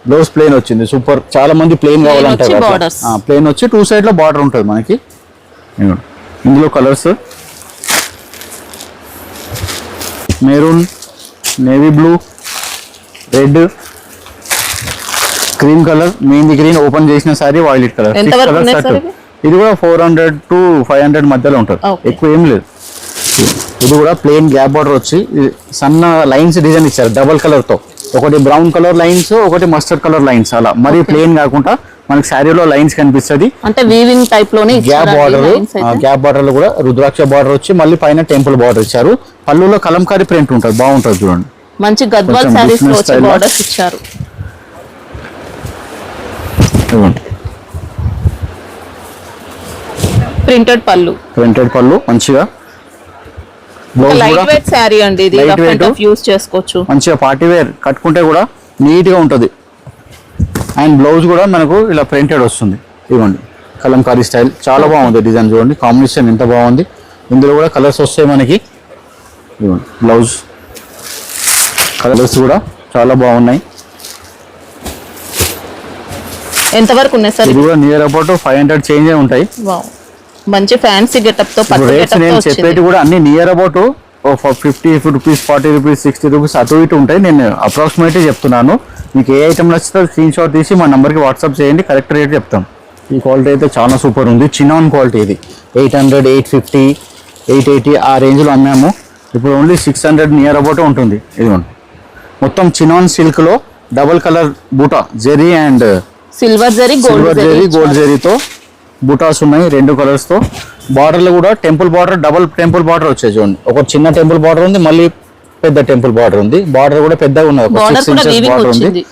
బ్లౌజ్ ప్లెయిన్ వచ్చింది, సూపర్. చాలా మంది ప్లెయిన్ కావాలంటారు, ప్లెయిన్ వచ్చి 2 సైడ్ లో బార్డర్ ఉంటుంది మనకి. ఇందులో colours maroon, navy blue, red, cream colour, mehndi green, open చేసిన సారీ వైలెట్ కలర్. ఇది కూడా 400 to 500 మధ్యలో ఉంటుంది, ఎక్కువ ఏం లేదు. ఇది కూడా ప్లెయిన్ గ్యాప్ బార్డర్ వచ్చి సన్న లైన్స్ డిజైన్ ఇచ్చారు డబల్ కలర్ తో. ఒకటి బ్రౌన్ కలర్ లైన్స్, ఒకటి మస్టర్డ్ కలర్ లైన్స్. అలా మరి ప్లెయిన్ కాకుండా మనకి శారీలో లైన్స్ కనిపిస్తుంది. అంటే వీవింగ్ టైప్ లోనే గ్యాప్ బార్డర్, గ్యాప్ బార్డర్ లో కూడా రుద్రాక్ష బార్డర్ వచ్చి మళ్ళీ పైన టెంపుల్ బార్డర్ ఇచ్చారు. పళ్ళులో కలంకారీ ప్రింట్ ఉంటుంది, బాగుంటుంది చూడండి. మంచి గద్వాల్ సారీస్ లో వచ్చే బార్డర్స్ ఇచ్చారు. ప్రింటెడ్ పళ్ళు మంచిగా. లైట్ వెయిట్ శారీ అండి ఇది, రఫ్ అండ్ టఫ్ యూస్ చేసుకోవచ్చు. మంచిగా పార్టీ వేర్ కట్టుకుంటే కూడా నీట్ గా ఉంటది. అండ్ బ్లౌజ్ కూడా మనకు ఇలా ప్రింటెడ్ వస్తుంది. ఇవ్వండి కలంకారీ స్టైల్, చాలా బాగుంది డిజైన్. చూడండి కాంబినేషన్ ఎంత బాగుంది. ఇందులో కూడా కలర్స్ వస్తాయి మనకి. ఇవ్వండి బ్లౌజ్ కలర్స్ కూడా చాలా బాగున్నాయి. ఎంత వరకు ఉన్నాయి సార్? ఇది కూడా నియర్ అబౌట్ 500 చేంజ్ ఉంటాయి. మంచి ఫ్యాన్సీ గెటప్ తో నేను చెప్పేది కూడా అన్ని near about 50 rupees, 40 rupees, 60 rupees అటు ఇటు ఉంటాయి. నేను అప్రాక్సిమేట్లీ చెప్తున్నాను. మీకు ఏ ఐటమ్ నచ్చితే స్క్రీన్ షాట్ తీసి మా నెంబర్కి వాట్సాప్ చేయండి, కరెక్ట్ రేట్ చెప్తాం. ఈ క్వాలిటీ అయితే చాలా సూపర్ ఉంది. చినాన్ క్వాలిటీ ఇది 800, 850, 880 ఆ రేంజ్లో అమ్మాము. ఇప్పుడు ఓన్లీ 600 నియర్ అబౌట్ ఉంటుంది. ఇదిగోండి మొత్తం చినాన్ సిల్క్లో డబుల్ కలర్ బూటా, zari and silver zari, gold జెరీతో బూటాస్ ఉన్నాయి 2 కలర్స్ తో. బార్డర్లు కూడా temple border, double temple border వచ్చాయి చూడండి. ఒక చిన్న టెంపుల్ బార్డర్ ఉంది, మళ్ళీ పెద్ద టెంపుల్ బార్డర్ ఉంది. బార్డర్ కూడా పెద్దగా ఉన్నది, 6 inches బార్డర్ ఉంది.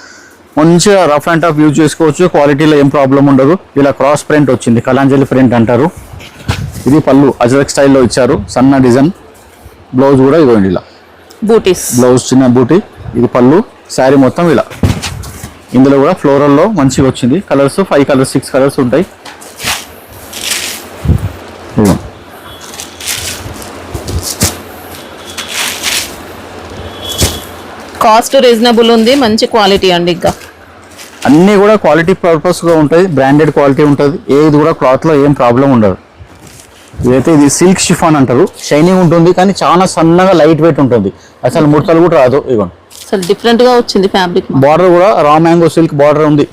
మంచిగా రఫ్ అండ్ టఫ్ యూజ్ చేసుకోవచ్చు, క్వాలిటీలో ఏం ప్రాబ్లం ఉండదు. ఇలా క్రాస్ ప్రింట్ వచ్చింది, కలాంజలి ప్రింట్ అంటారు. ఇది పళ్ళు అజరక్ స్టైల్లో ఇచ్చారు, సన్న డిజైన్. బ్లౌజ్ కూడా ఇవ్వండి ఇలా బూటీస్, బ్లౌజ్ చిన్న బూటీ. ఇది పళ్ళు, శారీ మొత్తం ఇలా. ఇందులో కూడా ఫ్లోరల్లో మంచిగా వచ్చింది. కలర్స్ 5 కలర్స్ 6 కలర్స్ ఉంటాయి. కాస్ట్ రీజనబుల్ ఉంది, మంచి క్వాలిటీ అండి. ఇంకా అన్నీ కూడా క్వాలిటీ పర్పస్గా ఉంటాయి, బ్రాండెడ్ క్వాలిటీ ఉంటుంది. ఏది కూడా క్లాత్లో ఏం ప్రాబ్లం ఉండదు. ఇదైతే ఇది సిల్క్ షిఫాన్ అంటారు, షైనింగ్ ఉంటుంది కానీ చాలా సన్నగా లైట్ వెయిట్ ఉంటుంది, అసలు ముడతలు కూడా రాదు. ఇవ్వండి అసలు డిఫరెంట్ గా వచ్చింది ఫ్యాబ్రిక్. బార్డర్ కూడా రా మ్యాంగో సిల్క్ బార్డర్ ఉంది.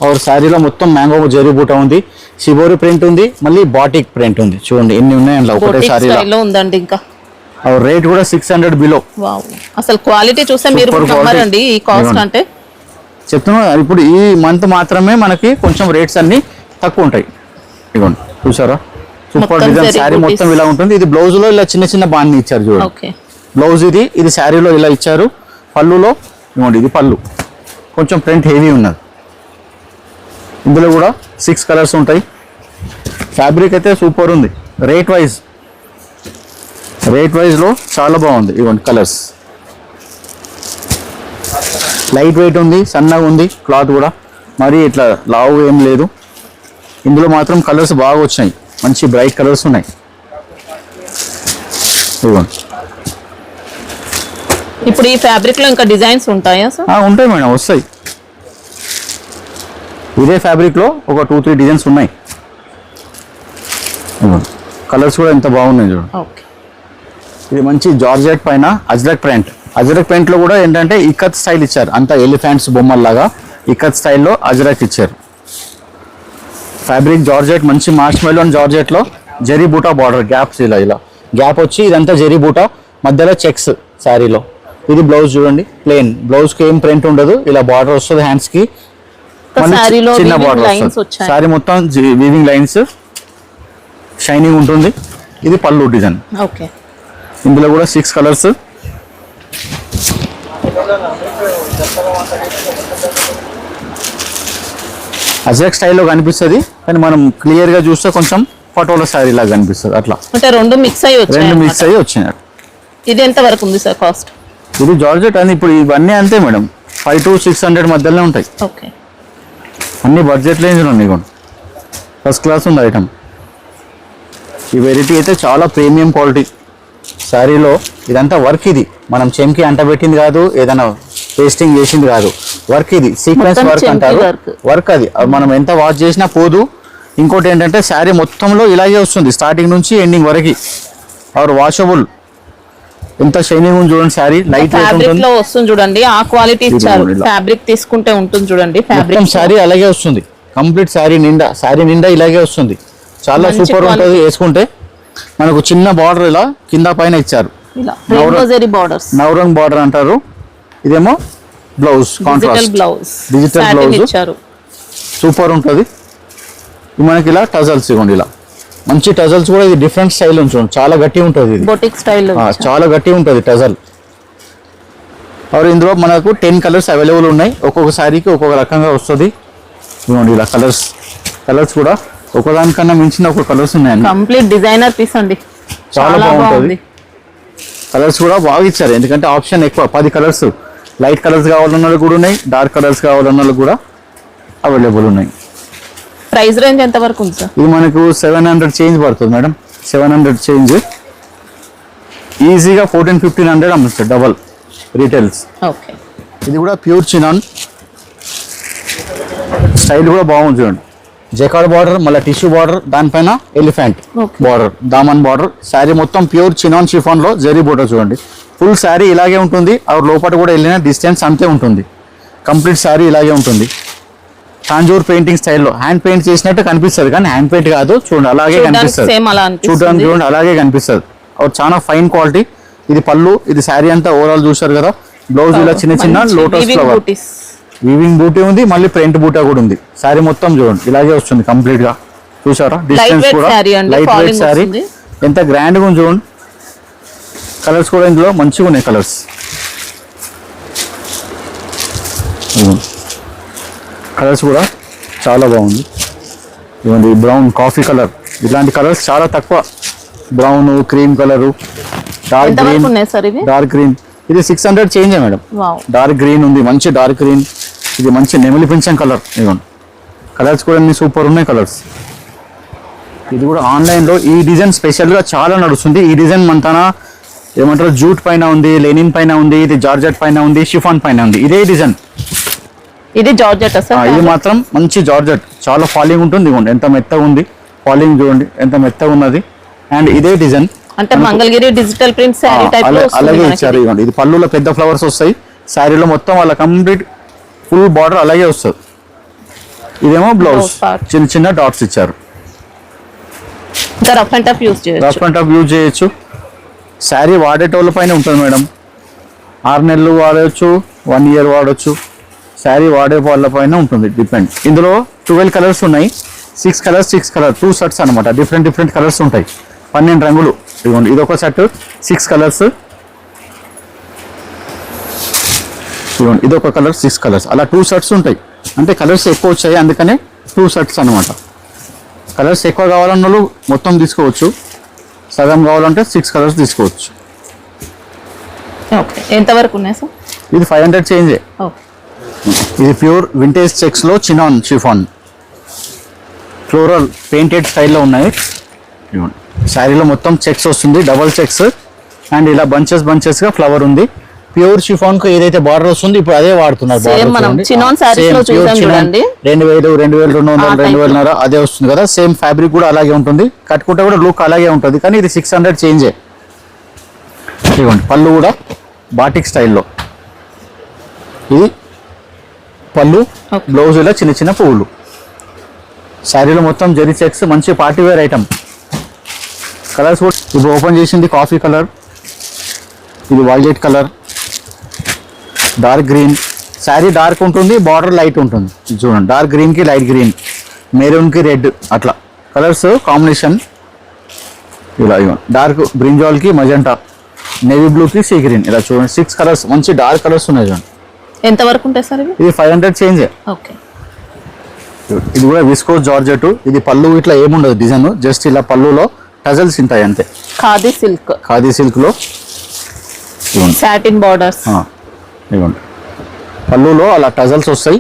और శారీలో మొత్తం మ్యాంగో జరీ బూటా ఉంది, షిబోరి ప్రింట్ ఉంది, మళ్ళీ బాటిక్ ప్రింట్ ఉంది. చూడండి ఎన్ని ఉన్నాయి అందులో ఒకటే శారీలో ఉందండి. ఇంకా और రేట్ కూడా 600 బిలో. వావ్, అసలు క్వాలిటీ చూస్తే మీరు నమ్మరండి ఈ కాస్ట్ అంటే. చెప్తున్నా ఇప్పుడు ఈ మంత్ మాత్రమే మనకి కొంచెం రేట్స్ అన్ని తక్కువ ఉంటాయి. ఇదిగోండి చూసారా, సూపర్ డిజైన్. శారీ మొత్తం ఇలా ఉంటుంది. ఇది బ్లౌజ్ లో ఇలా చిన్న చిన్న బాండ్ ఇచ్చారు చూడండి. బ్లౌజ్ ఇది శారీలో ఇలా ఇచ్చారు. పళ్ళులో ఇదిగోండి, ఇది పళ్ళు కొంచెం ప్రింట్ హెవీ ఉన్నది. ఇందులో కూడా 6 కలర్స్ ఉంటాయి. ఫ్యాబ్రిక్ అయితే సూపర్ ఉంది. రేట్ వైజ్ లో చాలా బాగుంది. ఇవ్వండి కలర్స్ లైట్ వెయిట్ ఉంది, సన్నగా ఉంది. క్లాత్ కూడా మరి ఇట్లా లావు ఏం లేదు. ఇందులో మాత్రం కలర్స్ బాగా వచ్చాయి, మంచి బ్రైట్ కలర్స్ ఉన్నాయి. ఇవ్వండి. ఇప్పుడు ఈ ఫ్యాబ్రిక్ లో ఇంకా డిజైన్స్ ఉంటాయా సార్? ఉంటాయి మేడం, వస్తాయి. ఇదే ఫ్యాబ్రిక్ లో ఒక 2-3 డిజైన్స్ ఉన్నాయి. కలర్స్ కూడా ఎంత బాగున్నాయి చూడండి. ఓకే. ఇది మంచి జార్జెట్ పైన అజ్రక్ ప్రింట్. అజ్రక్ ప్రింట్ లో కూడా ఏంటంటే ఇక్కత్ స్టైల్ ఇచ్చారు, అంత ఎలిఫెంట్స్ బొమ్మల్లాగా ఇక్కత్ స్టైల్లో అజ్రక్ ఇచ్చారు. ఫ్యాబ్రిక్ జార్జెట్, మంచి మార్ష్ మెలోన్ జార్జెట్ లో జరీ బూటా బార్డర్, గ్యాప్స్ ఇలా ఇలా గ్యాప్ వచ్చి ఇదంతా జరీ బూటా, మధ్యలో చెక్స్ శారీలో. ఇది బ్లౌజ్ చూడండి, ప్లెయిన్ బ్లౌజ్ కి ఏం ప్రింట్ ఉండదు, ఇలా బార్డర్ వస్తుంది హ్యాండ్స్ కి, చిన్న బార్డర్ వస్తుంది. శారీ మొత్తం వీవింగ్ లైన్స్, షైనింగ్ ఉంటుంది. ఇది పళ్ళు డిజైన్. ఓకే. ఇందులో కూడా 6 కలర్స్. అజరక్ స్టైల్లో కనిపిస్తుంది, కానీ మనం క్లియర్ గా చూస్తే కొంచెం పటోలా శారీ లాగా కనిపిస్తుంది. అట్లా అంటే రెండు మిక్స్ అయ్యి వచ్చినాయి. ఇది ఎంత వరకు ఉంది సార్ కాస్ట్? ఇది జార్జెట్ అని ఇప్పుడు ఇవన్నీ అంతే మేడం, 500 to 600 మధ్యలోనే ఉంటాయి. ఓకే. అన్ని బడ్జెట్ రేంజ్లో ఉన్నాయి. ఫస్ట్ క్లాస్ ఉంది ఐటమ్. ఈ వెరైటీ అయితే చాలా ప్రీమియం క్వాలిటీ శారీలో. ఇదంతా వర్క్, ఇది మనం చెంకి అంటబెట్టింది కాదు, ఏదైనా పేస్టింగ్ చేసింది కాదు, వర్క్. ఇది సీక్వెన్స్ వర్క్ అంటారు. వర్క్ అది మనం ఎంత వాష్ చేసినా పోదు. ఇంకోటి ఏంటంటే శారీ మొత్తంలో ఇలాగే వస్తుంది, స్టార్టింగ్ నుంచి ఎండింగ్ వరకు. Are washable. ఎంత షైనింగ్ ఉంది చూడండి శారీ, లైట్ వెయిట్ ఉంటుంది. వస్తుంది చూడండి, ఆ క్వాలిటీ ఇచ్చారు. ఫ్యాబ్రిక్ తీసుకుంటే ఉంటుంది చూడండి, ఫ్యాబ్రిక్ శారీ అలాగే వస్తుంది. కంప్లీట్ శారీ నిండా ఇలాగే వస్తుంది. చాలా సూపర్ ఉంటుంది వేసుకుంటే. మనకు చిన్న బార్డర్ ఇలా కింద పైన ఇచ్చారు, నవరంగ్ బార్డర్ అంటారు. ఇదేమో బ్లౌజ్, కాంట్రాస్ట్ డిజిటల్ బ్లౌజ్ ఇచ్చారు. సూపర్ ఉంటుంది. మనకి ఇలా టజల్స్ ఇవ్వండి, ఇలా మంచి టజల్స్ కూడా. ఇది డిఫరెంట్ స్టైల్ ఉంచండి, చాలా గట్టి ఉంటుంది. ఇది బొటిక్ స్టైల్, చాలా గట్టి ఉంటుంది టజల్. ఇందులో మనకు 10 కలర్స్ అవైలబుల్ ఉన్నాయి. ఒక్కొక్క శారీకి ఒక్కొక్క రకంగా వస్తుంది. ఇవ్వండి ఇలా కలర్స్ కూడా ఒకదానికన్నా మించిన ఒక కలర్స్ ఉన్నాయండి. కంప్లీట్ డిజైనర్ పీస్ అండి, చాలా బాగుంటుంది. కలర్స్ కూడా బాగా ఇచ్చారు, ఎందుకంటే ఆప్షన్ ఎక్కువ. 10 కలర్స్. లైట్ కలర్స్ కావాలన్న వాళ్ళు కూడా ఉన్నాయి, డార్క్ కలర్స్ కావాలన్న వాళ్ళు కూడా అవైలబుల్ ఉన్నాయి. ప్రైస్ రేంజ్ ఎంత వరకు ఉంది సార్? ఇది మనకు 700 చేంజ్ పడుతుంది మేడం. 700 చేంజ్ ఈజీగా 1400-1500 అమ్ముతుంది డబల్ రీటైల్స్. ఓకే. ఇది కూడా ప్యూర్ చినాన్ స్టైల్ కూడా బాగుంది చూడండి. జకార్డ్ బార్డర్, మళ్ళీ టిష్యూ బార్డర్, దానిపైన elephant border, Daman border. Sari మొత్తం ప్యూర్ చినాన్ షిఫాన్ లో జరీ బోర్డర్ చూడండి. ఫుల్ శారీ ఇలాగే ఉంటుంది. లోపల కూడా వెళ్ళిన డిస్టెన్స్ అంతే ఉంటుంది. కంప్లీట్ శారీ ఇలాగే ఉంటుంది. తాంజూర్ పెయింటింగ్ స్టైల్లో హ్యాండ్ పెయింట్ చేసినట్టు కనిపిస్తుంది, కానీ హ్యాండ్ పెయింట్ కాదు. చూడండి అలాగే కనిపిస్తుంది, చూడడానికి చూడండి అలాగే కనిపిస్తుంది. చాలా ఫైన్ క్వాలిటీ. ఇది పళ్ళు, ఇది శారీ అంతా ఓవరాల్ చూసారు కదా. బ్లౌజ్ ఇలా చిన్న చిన్న లోటస్ ఫ్లవర్ వీవింగ్ బూటీ ఉంది, మళ్ళీ ప్రింట్ బూటా కూడా ఉంది. శారీ మొత్తం చూడండి ఇలాగే వస్తుంది కంప్లీట్ గా. చూసారా డిస్టెన్స్ కూడా లైట్ వెయిట్ శారీ, ఎంత గ్రాండ్ గా ఉంది చూడండి. కలర్స్ కూడా ఇందులో మంచిగా ఉన్నాయి. కలర్స్ కూడా చాలా బాగుంది. ఇవ్వండి బ్రౌన్, కాఫీ కలర్, ఇలాంటి కలర్స్ చాలా తక్కువ. Brown, cream colour, dark green. ఇది 600 చేంజ్ మేడం. డార్క్ గ్రీన్ ఉంది, మంచి డార్క్ గ్రీన్. ఇది మంచి నెమలి పింఛం కలర్. ఇవ్వండి కలర్స్ కూడా అన్ని సూపర్ ఉన్నాయి కలర్స్. ఇది కూడా ఆన్లైన్లో ఈ డిజైన్ స్పెషల్గా చాలా నడుస్తుంది. ఈ డిజైన్ మన ఏమంటారు జూట్ పైన ఉంది, లెనిన్ పైన ఉంది, ఇది జార్జెట్ పైన ఉంది, షిఫాన్ పైన ఉంది. ఇదే డిజైన్. ఇది జార్జెట్. ఇది మాత్రం మంచి జార్జెట్, చాలా ఫాలింగ్ ఉంటుంది. ఇవ్వండి ఎంత మెత్తగా ఉంది, ఫాలింగ్ చూడండి ఎంత మెత్తగా ఉన్నది. అండ్ ఇదే డిజైన్ అంటే Mangalagiri digital print sari type లో అలాగే ఇచ్చారు. ఇవ్వండి ఇది పళ్ళులో పెద్ద ఫ్లవర్స్ వస్తాయి. శారీలో మొత్తం వాళ్ళ కంప్లీట్ ఫుల్ బార్డర్ అలాగే వస్తుంది. ఇదేమో బ్లౌజ్ చిన్న చిన్న డాట్స్ ఇచ్చారు. రఫ్ అండ్ టఫ్ యూజ్ చేయొచ్చు. శారీ వాడేటోళ్ళ పైన ఉంటుంది మేడం. 6 నెలలు వాడవచ్చు, 1 year వాడవచ్చు. శారీ వాడే వాళ్ళ పైన ఉంటుంది, డిపెండ్. ఇందులో 12 కలర్స్ ఉన్నాయి. 6 కలర్స్ 2 సెట్స్ అనమాట. డిఫరెంట్ కలర్స్ ఉంటాయి. 12 రంగులు. ఇదిగోండి ఇది ఒక సెట్ 6 కలర్స్. ఇదిగోండి ఇది ఒక కలర్ 6 కలర్స్. అలా 2 సెట్స్ ఉంటాయి. అంటే కలర్స్ ఎక్కువ వచ్చాయి, అందుకనే 2 సెట్స్ అనమాట. కలర్స్ ఎక్కువ కావాలన్న వాళ్ళు మొత్తం తీసుకోవచ్చు, సగం కావాలంటే 6 కలర్స్ తీసుకోవచ్చు. ఎంత వరకు ఉన్నాయి సార్? ఇది 500 చేంజ్. ఇది ప్యూర్ వింటేజ్ చెక్స్ లో చినాన్ షిఫాన్ ఫ్లోరల్ పెయింటెడ్ స్టైల్లో ఉన్నాయి. శారీలో మొత్తం చెక్స్ వస్తుంది, డబల్ చెక్స్. అండ్ ఇలా బంచెస్ గా ఫ్లవర్ ఉంది. ప్యూర్ షిఫాన్ కు ఏదైతే బార్డర్ వస్తుంది ఇప్పుడు అదే వాడుతున్నారు. సేమ్ మనం చినాన్ సారీస్ లో చూసాం చూడండి, 2000, 2200, 2000 అదే వస్తుంది కదా. సేమ్ ఫ్యాబ్రిక్ కూడా అలాగే ఉంటుంది, కట్టుకుంటే కూడా లుక్ అలాగే ఉంటుంది. కానీ ఇది 600 చేంజే. ఇదిగోండి పళ్ళు కూడా బాటిక్ స్టైల్లో, ఇది పళ్ళు, బ్లౌజ్ ఇలా చిన్న చిన్న పువ్వులు. శారీలో మొత్తం జరీ చెక్స్, మంచి పార్టీ వేర్ ఐటమ్. కలర్స్ కూడా ఇప్పుడు ఓపెన్ చేసింది కాఫీ కలర్, ఇది violet colour, dark green. Sari dark ఉంటుంది, బార్డర్ లైట్ ఉంటుంది. ఇది చూడండి, డార్క్ గ్రీన్ కి లైట్ గ్రీన్, మెరూన్ కి రెడ్, అట్లా కలర్స్ కాంబినేషన్. ఇలా డార్క్ బ్రింజాల్ కి మజెంటా, నేవీ బ్లూ కి సీ గ్రీన్. ఇలా చూడండి 6 కలర్స్, మంచి డార్క్ కలర్స్ ఉన్నాయి చూడండి. ఎంత వరకు ఉంటాయి సార్ ఇవి? ఇది 500 చేంజ్. ఓకే. ఇది కూడా విస్కోస్ జార్జెట్. ఇది పళ్ళు ఇట్లా ఏముండదు డిజైన్, జస్ట్ ఇలా పళ్ళులో టజల్స్ ఉంటాయి అంతే. ఖాదీ సిల్క్, ఖాదీ సిల్క్ లో సాటిన్ బార్డర్స్. ఇవ్వండి పళ్ళులో అలా టజల్స్ వస్తాయి.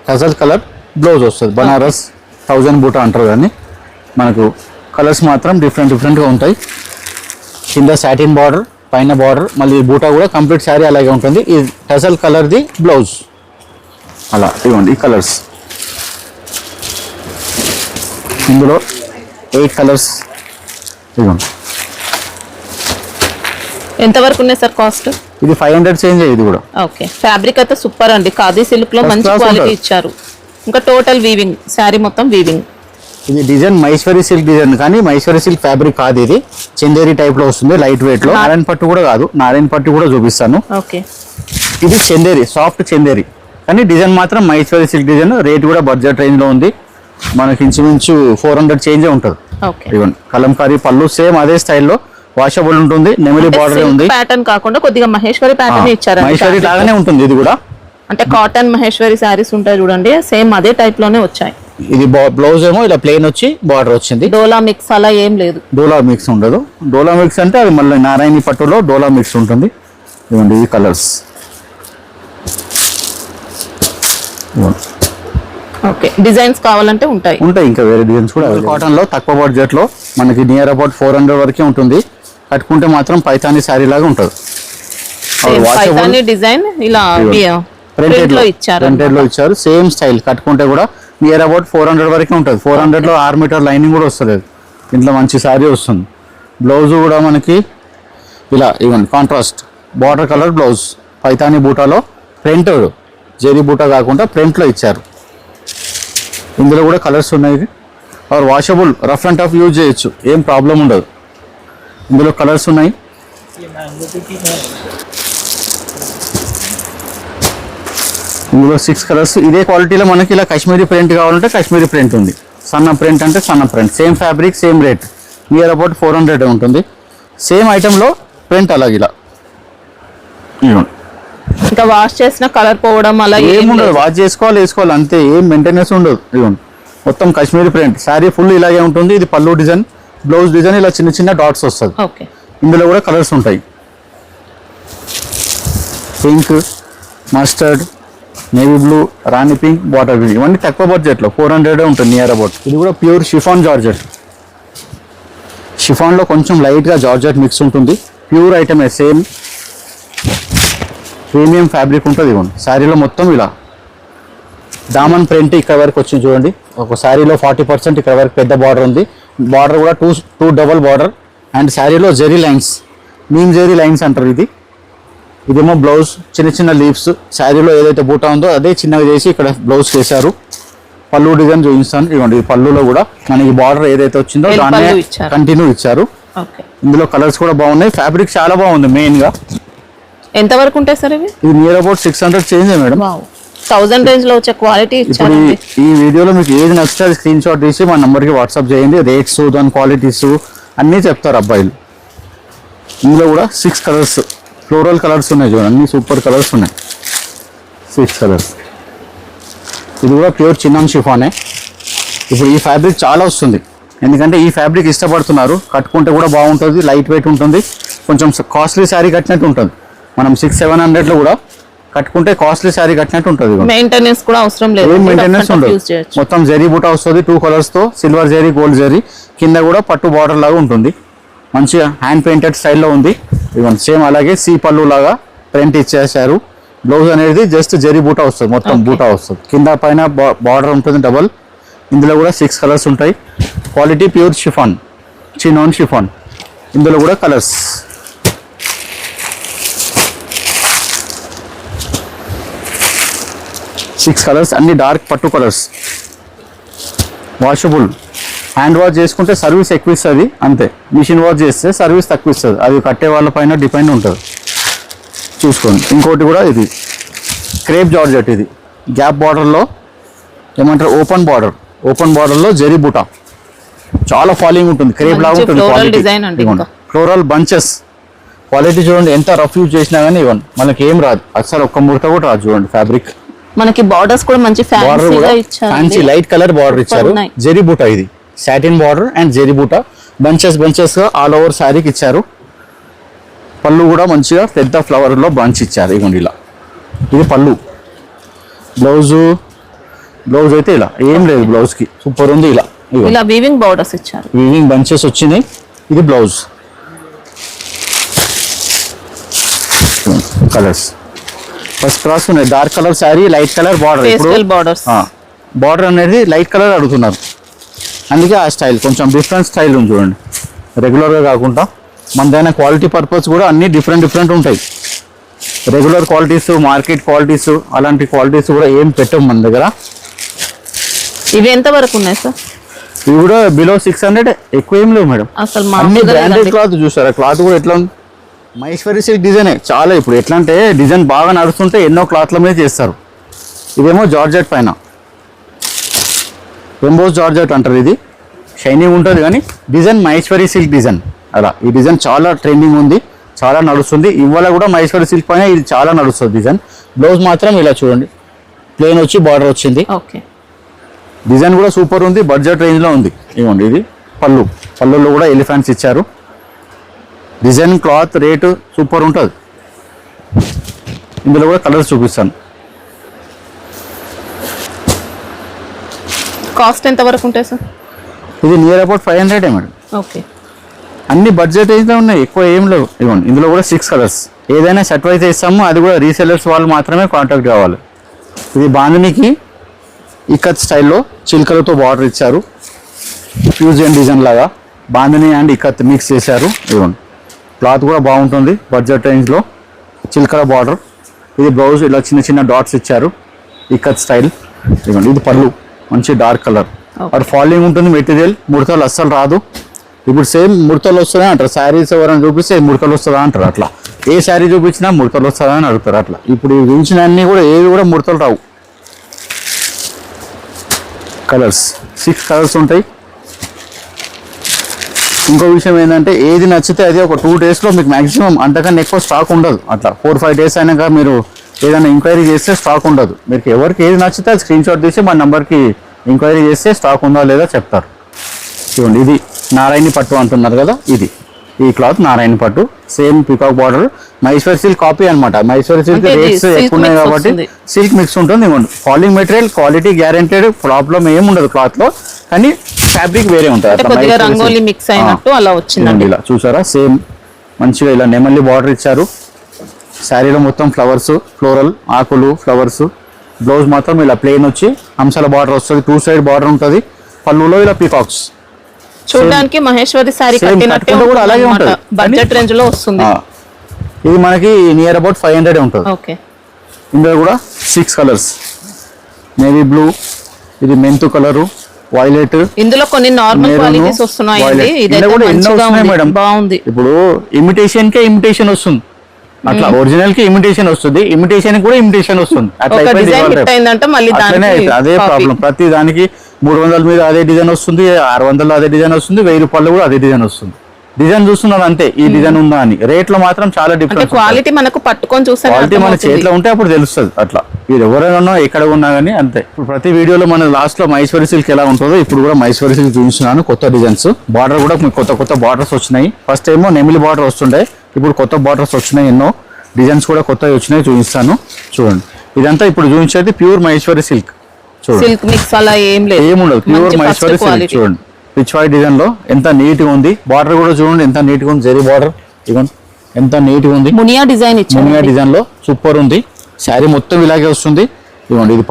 టజల్ కలర్ బ్లౌజ్ వస్తుంది. బనారస్ 1000 బూటా అంటారు కానీ మనకు కలర్స్ మాత్రం డిఫరెంట్గా ఉంటాయి. కింద సాటిన్ బార్డర్, పైన బార్డర్, మళ్ళీ బూటా కూడా కంప్లీట్ శారీ అలాగే ఉంటుంది. ఈ టజల్ కలర్ది బ్లౌజ్ అలా. ఇవ్వండి ఈ కలర్స్, ఇందులో 8 కలర్స్. ఇవ్వండి ఎంత వరకు ఉన్నాయి సార్ కాస్ట్? ఇది 500 చేంజ్. ఇది కూడా ఓకే. ఫ్యాబ్రిక్ అయితే సూపర్ అండి, ఖాదీ సిల్క్ లో మంచి క్వాలిటీ ఇచ్చారు. ఇంకా టోటల్ వీవింగ్, శారీ మొత్తం వీవింగ్. ఇది డిజైన్ మైశ్వరి సిల్క్ డిజైన్, కానీ మైశ్వరి సిల్క్ ఫ్యాబ్రిక్ కాదు, ఇది చందేరి టైప్ లో వస్తుంది, లైట్ వెయిట్ లో. నారాయణ పట్టు కూడా కాదు, నారాయణ పట్టు కూడా చూపిస్తాను. ఓకే. ఇది చందేరి, సాఫ్ట్ చందేరి, కానీ డిజైన్ మాత్రం మైశ్వరి సిల్క్ డిజైన్. రేట్ కూడా బడ్జెట్ రేంజ్ లో ఉంది, మనకి ఇంచుమించు 400 చేంజే ఉంటుంది. ఇవ్వండి కలంకారీ పళ్ళు, సేమ్ అదే స్టైల్లో, వాషబుల్ ఉంటుంది, నెమిలి బార్డర్ ఉంది. ప్యాటర్న్ కాకుండా కొద్దిగా మహేశ్వరి ప్యాటర్న్ ఇచ్చారు. మహేశ్వరి లాగానే ఉంటుంది ఇది కూడా, అంటే కాటన్ మహేశ్వరి శారీస్ ఉంటాయి చూడండి, సేమ్ అదే టైప్ లోనే వచ్చాయి. ఇది బ్లౌజ్ ఏమో ఇలా ప్లెయిన్ వచ్చి బార్డర్ వచ్చింది. డోలా మిక్స్ అలా ఏం లేదు, డోలా మిక్స్ ఉండదు. డోలా మిక్స్ అంటే అది మళ్ళీ నారాయణి పట్టులో డోలా మిక్స్ ఉంటుంది. ఇవ్వండి ఈ కలర్స్. ఓకే. డిజైన్స్ కావాలంటే ఉంటాయి, ఇంకా వేరే డిజైన్స్ కూడా. కాటన్ లో తక్కువ బడ్జెట్ లో మనకి నియర్ అబౌట్ 400 వరకే ఉంటుంది. కట్టుకుంటే మాత్రం పైతాని శారీ లాగా ఉంటుంది. డిజైన్ ఇలా ప్రింటెడ్ లో ఇచ్చారు, సేమ్ స్టైల్. కట్టుకుంటే కూడా నియర్ అబౌట్ 400 వరకే ఉంటుంది. 400 లో 6 మీటర్ లైనింగ్ కూడా వస్తుంది. ఇంట్లో మంచి శారీ వస్తుంది. బ్లౌజ్ కూడా మనకి ఇలా ఇవ్వండి contrast border colour blouse, Paithani బూటాలో ప్రింట్, జెరీ బూటా కాకుండా ప్రింట్ లో ఇచ్చారు. ఇందులో కూడా కలర్స్ ఉన్నాయి. Are washable, rough and tough use చేయొచ్చు, ఏం ప్రాబ్లం ఉండదు. ఇందులో కలర్స్ ఉన్నాయి. ఇందులో 6 కలర్స్. ఇదే క్వాలిటీలో మనకి ఇలా కాశ్మీరీ ప్రింట్ కావాలంటే కాశ్మీరీ ప్రింట్ ఉంది, సన్న ప్రింట్ అంటే సన్న print. Same fabric, same rate, near about 400 ఉంటుంది. సేమ్ ఐటెంలో ప్రింట్ అలాగే ఇలా. ఇంకా వాష్ చేసిన కలర్ పోవడం అలా ఏముండదు, వాష్ చేసుకోవాలి, వేసుకోవాలి అంతే, ఏం మెయింటెనెన్స్ ఉండదు. ఇదిగోండి మొత్తం కాశ్మీరీ ప్రింట్. శారీ ఫుల్ ఇలాగే ఉంటుంది. ఇది పళ్ళు డిజైన్, బ్లౌజ్ డిజైన్ ఇలా చిన్న చిన్న డాట్స్ వస్తుంది. ఇందులో కూడా కలర్స్ ఉంటాయి, పింక్, మస్టర్డ్, నేవీ బ్లూ, రాణి పింక్, వాటర్ గ్రీన్. ఇవన్నీ తక్కువ బడ్జెట్లో 400 ఉంటుంది నియర్ అబౌట్. ఇది కూడా ప్యూర్ షిఫాన్ జార్జెట్. షిఫాన్లో కొంచెం లైట్గా జార్జెట్ మిక్స్ ఉంటుంది. ప్యూర్ ఐటమే, సేమ్ ప్రీమియం ఫ్యాబ్రిక్ ఉంటుంది. ఇవ్వండి శారీలో మొత్తం ఇలా దామన్ ప్రింట్ ఇక్కడ వరకు వచ్చింది చూడండి. ఒక శారీలో 40% ఇక్కడ వరకు పెద్ద బార్డర్ ఉంది. బార్డర్ కూడా టూ డబల్ బార్డర్. అండ్ శారీలో జెరీ లైన్స్, నీమ్ జెరీ లైన్స్ అంటారు. ఇదేమో బ్లౌజ్, చిన్న చిన్న లీవ్స్. శారీలో ఏదైతే బూటా ఉందో అదే చిన్నగా చేసి ఇక్కడ బ్లౌజ్ చేశారు. పళ్ళు డిజైన్ చూపిస్తాను. ఇవ్వండి ఈ పళ్ళులో కూడా మనకి బార్డర్ ఏదైతే వచ్చిందో దాన్ని కంటిన్యూ ఇచ్చారు. ఇందులో కలర్స్ కూడా బాగున్నాయి. ఫ్యాబ్రిక్ చాలా బాగుంది. మెయిన్ గా ఎంత వరకు ఉంటాయి సార్ ఇవి? ఇది near about 600 change madam. 1000 range లో వచ్చే క్వాలిటీ ఇచ్చారు. ఈ వీడియోలో మీకు ఏది నచ్చితే అది స్క్రీన్ షాట్ తీసి మా నంబర్కి వాట్సాప్ చేయండి. రేట్స్, దాని క్వాలిటీస్ అన్నీ చెప్తారు అబ్బాయిలు. ఇందులో కూడా 6 కలర్స్, ఫ్లోరల్ కలర్స్ ఉన్నాయి చూడండి, అన్ని సూపర్ కలర్స్ ఉన్నాయి. 6 కలర్స్. ఇది కూడా ప్యూర్ చిన్నాన్ షిఫానే. ఇప్పుడు ఈ ఫ్యాబ్రిక్ చాలా వస్తుంది, ఎందుకంటే ఈ ఫ్యాబ్రిక్ ఇష్టపడుతున్నారు. కట్టుకుంటే కూడా బాగుంటుంది, లైట్ వెయిట్ ఉంటుంది, కొంచెం కాస్ట్లీ శారీ కట్టినట్టు ఉంటుంది. మనం 600-700 కూడా కట్టుకుంటే కాస్ట్లీ శారీ కట్టినట్టు ఉంటుంది. మెయింటెనెన్స్ కూడా అవసరం లేదు, ఏం మెయింటెనెన్స్ ఉండదు. మొత్తం జరీ బూటా వస్తుంది 2 కలర్స్ తో, సిల్వర్ జరీ, గోల్డ్ జరీ. కింద కూడా పట్టు బార్డర్ లాగా ఉంటుంది. మంచిగా హ్యాండ్ పెయింటెడ్ స్టైల్లో ఉంది. ఇవన్నీ సేమ్ అలాగే సీ పళ్ళు లాగా ప్రింట్ ఇచ్చేసారు. బ్లౌజ్ అనేది జస్ట్ జరీ బూటా వస్తుంది, మొత్తం బూటా వస్తుంది. కింద పైన బార్డర్ ఉంటుంది డబల్. ఇందులో కూడా 6 కలర్స్ ఉంటాయి. Quality pure chiffon, chinon chiffon. ఇందులో కూడా కలర్స్ 6 కలర్స్, అన్ని డార్క్ పట్టు కలర్స్. వాషబుల్, హ్యాండ్ వాష్ చేసుకుంటే సర్వీస్ ఎక్కువ ఇస్తుంది అంతే. మిషన్ వాష్ చేస్తే సర్వీస్ తక్కువ ఇస్తుంది. అది కట్టే వాళ్ళ పైన డిపెండ్ ఉంటుంది. చూసుకోండి. ఇంకోటి కూడా ఇది క్రేప్ జార్జెట్. ఇది గ్యాప్ బార్డర్లో ఏమంటారు, ఓపెన్ బార్డర్లో జరీ బూటా. చాలా ఫాలింగ్ ఉంటుంది, క్రేప్ లాగా ఉంటుంది. Floral bunches. క్వాలిటీ చూడండి, ఎంత రఫ్ యూజ్ చేసినా కానీ ఇవ్వండి మనకి ఏం రాదు అసలు, ఒక్క ముడత కూడా రాదు. చూడండి ఫ్యాబ్రిక్, మనకి బార్డర్స్ కూడా మంచి ఫ్యాన్సీ లైట్ కలర్ బార్డర్ ఇచ్చారు. జరీ బూటా, ఇది సాటిన్ బార్డర్ అండ్ జరీ బూటా. బంచెస్ గా ఆల్ ఓవర్ శారీకి ఇచ్చారు. పళ్ళు కూడా మంచిగా పెద్ద ఫ్లవర్ లో బంచ్ ఇచ్చారు. ఇవ్వండి ఇలా, ఇది పళ్ళు. బ్లౌజ్ అయితే ఇలా ఏం లేదు, బ్లౌజ్ కి సూపర్ ఉంది. ఇలా వీవింగ్ బార్డర్స్ ఇచ్చారు, వీవింగ్ బంచెస్ వచ్చినాయి. ఇది బ్లౌజ్. కలర్స్ ఫస్ట్ క్లాస్ ఉన్నాయి. Dark colour sari, light colour border. Border అనేది లైట్ కలర్ అడుగుతున్నారు, అందుకే ఆ స్టైల్ కొంచెం డిఫరెంట్ స్టైల్ ఉంది. చూడండి, రెగ్యులర్గా కాకుండా మనదైనా క్వాలిటీ పర్పస్ కూడా అన్ని డిఫరెంట్ ఉంటాయి. రెగ్యులర్ క్వాలిటీస్, మార్కెట్ క్వాలిటీస్, అలాంటి క్వాలిటీస్ కూడా ఏం పెట్టం మన దగ్గర. ఇవి ఎంత వరకు ఉన్నాయి సార్? ఇవి కూడా బిలో 600, ఎక్కువ ఏం లేవు మేడం. అన్ని బ్రాండెడ్ క్లాత్. చూసారా క్లాత్ కూడా ఎట్లా ఉంది, మహేశ్వరి సిల్క్ డిజైనే చాలా. ఇప్పుడు ఎట్లా అంటే డిజైన్ బాగా నడుస్తుంటే ఎన్నో క్లాత్ల మీద చేస్తారు. ఇదేమో జార్జెట్ పైన ఎంబోస్ జార్జెట్ అంటారు. ఇది షైనింగ్ ఉంటుంది కానీ డిజైన్ మహేశ్వరి సిల్క్ డిజైన్. అలా ఈ డిజైన్ చాలా ట్రెండింగ్ ఉంది, చాలా నడుస్తుంది. ఇవాళ కూడా మహేశ్వరి సిల్క్ పైన ఇది చాలా నడుస్తుంది డిజైన్. బ్లౌజ్ మాత్రం ఇలా చూడండి, ప్లెయిన్ వచ్చి బార్డర్ వచ్చింది. డిజైన్ కూడా సూపర్ ఉంది, బడ్జెట్ రేంజ్లో ఉంది. ఇవ్వండి, ఇది పళ్ళులో కూడా ఎలిఫెంట్స్ ఇచ్చారు. డిజైన్, క్లాత్, రేటు సూపర్ ఉంటుంది. ఇందులో కూడా కలర్స్ చూపిస్తాను. కాస్ట్ ఎంత వరకు ఉంటాయి సార్? ఇది నియర్ అబౌట్ 500 మేడం. ఓకే, అన్ని బడ్జెట్ అయితే ఉన్నాయి, ఎక్కువ ఏం లేవు. ఇవ్వండి, ఇందులో కూడా 6 కలర్స్. ఏదైనా సెట్ అయితే ఇస్తాము, అది కూడా రీసెలర్స్ వాళ్ళు మాత్రమే కాంటాక్ట్ కావాలి. ఇది బాందినికి ఇక్కత్ స్టైల్లో చిల్కలతో బార్డర్ ఇచ్చారు. ఫ్యూజన్ డిజైన్ లాగా బాందిని అండ్ ఇక్కత్ మిక్స్ చేశారు. ఇవ్వండి, క్లాత్ కూడా బాగుంటుంది, బడ్జెట్ రేంజ్లో చిల్కల బార్డర్. ఇది బ్లౌజ్, ఇలా చిన్న డాట్స్ ఇచ్చారు, ఇక్కత్ స్టైల్. ఇవ్వండి, ఇది పళ్ళు, మంచి డార్క్ కలర్. అది ఫాలింగ్ ఉంటుంది మెటీరియల్, ముడతలు అస్సలు రాదు. ఇప్పుడు సేమ్ ముడతలు వస్తున్నాయి అంటారు, శారీస్ ఎవరైనా చూపిస్తే ముడతలు వస్తుందా అంటారు. అట్లా ఏ శారీ చూపించినా ముడతలు వస్తుందా అని అడుగుతారు. అట్లా ఇప్పుడు చూపించిన అన్ని కూడా ఏవి కూడా ముడతలు రావు. కలర్స్ 6 కలర్స్ ఉంటాయి. ఇంకో విషయం ఏంటంటే ఏది నచ్చితే అది ఒక 2 డేస్లో మీకు మ్యాక్సిమం, అంతకన్నా ఎక్కువ స్టాక్ ఉండదు. అట్లా 4-5 డేస్ అయినాక మీరు ఏదైనా ఎంక్వైరీ చేస్తే స్టాక్ ఉండదు. మీకు ఎవరికి ఏది నచ్చితే అది స్క్రీన్ షాట్ తీసి మా నెంబర్కి ఎంక్వైరీ చేస్తే స్టాక్ ఉందా లేదా చెప్తారు. చూడండి, ఇది నారాయణి పట్టు అంటున్నారు కదా, ఇది ఈ క్లాత్ నారాయణ పట్టు. Same peacock border, Maheshwari silk copy అనమాట. మహేశ్వరి సిల్క్ రేట్స్ ఎక్కువ ఉన్నాయి కాబట్టి సిల్క్ మిక్స్ ఉంటుంది. Falling material, quality guaranteed, problem ఏమి ఉండదు క్లాత్ లో, కానీ ఫ్యాబ్రిక్ వేరే ఉంటుంది. ఇలా చూసారా, సేమ్ మంచిగా ఇలా నెమల్లి బార్డర్ ఇచ్చారు. శారీలో మొత్తం ఫ్లవర్స్, ఫ్లోరల్ ఆకులు, ఫ్లవర్స్. బ్లౌజ్ మాత్రం ఇలా ప్లెయిన్ వచ్చి హంసల బార్డర్ వస్తుంది, 2 సైడ్ బార్డర్ ఉంటుంది. పళ్ళులో ఇలా పీకాక్స్. చూడడానికి మహేశ్వరి సారీ కట్టినట్టే కూడా అలాగే ఉంటుంది, బడ్జెట్ రేంజ్ లో వస్తుంది. ఇది మనకి నియర్ అబౌట్ 500 ఉంటుంది. ఓకే, ఇందులో కూడా 6 కలర్స్. నేవీ బ్లూ, ఇది మెంతు కలరు, వైలెట్. ఇందులో కొన్ని నార్మల్ క్వాలిటీస్ వస్తున్నాయి. ఇది కూడా ఎన్నో వస్తున్నాయి మేడం, బాగుంది. ఇప్పుడు ఇమిటేషన్ కే ఇమిటేషన్ వస్తుంది, అట్లా ఒరిజినల్ కి ఇమిటేషన్ వస్తుంది, ఇమిటేషన్ కూడా ఇమిటేషన్ వస్తుంది. అట్లా అదే ప్రాబ్లం. ప్రతి దానికి 300 మీద అదే డిజైన్ వస్తుంది, 600 అదే డిజైన్ వస్తుంది, 1000 రూపాయలు కూడా అదే డిజైన్ వస్తుంది. డిజైన్ చూస్తున్నారు అంతే, ఈ డిజైన్ ఉందా అని. రేట్ లో మాత్రం చాలా డిఫరెన్స్. క్వాలిటీ మనకు పట్టుకొని చూస్తే, క్వాలిటీ మన చేతిలో ఉంటే అప్పుడు తెలుస్తుంది. అట్లా మీరు ఎవరైనా ఎక్కడ ఉన్నా కానీ అంతే. ఇప్పుడు ప్రతి వీడియోలో మన లాస్ట్ లో మహేశ్వరి సిల్క్ ఎలా ఉంటుందో ఇప్పుడు కూడా మహేశ్వరి సిల్క్ చూపిస్తున్నాను. కొత్త డిజైన్స్, బార్డర్ కూడా కొత్త బార్డర్స్ వచ్చినాయి. ఫస్ట్ ఏమో నెమిలి బార్డర్ వస్తుండే, ఇప్పుడు కొత్త బార్డర్స్ వచ్చినాయి. ఎన్నో డిజైన్స్ కూడా కొత్తవి వచ్చినాయి, చూపిస్తాను. చూడండి, ఇదంతా ఇప్పుడు చూపించేది pure Maheshwari silk. Silk mix అలా ఏముండదు, ప్యూర్ మహేశ్వరి సిల్క్. చూడండి, పిచ్ వైట్ డిజైన్ లో ఎంత నీట్ గా ఉంది. బార్డర్ కూడా చూడండి ఎంత నీట్ గా ఉంది, జరీ బార్డర్. ఇవన్నీ ఎంత నీట్గా ఉంది. మునియా డిజైన్ ఇచ్చారు. మునియా డిజైన్ లో సూపర్ ఉంది. శారీ మొత్తం ఇలాగే వస్తుంది. ఇవ్వండి ఇది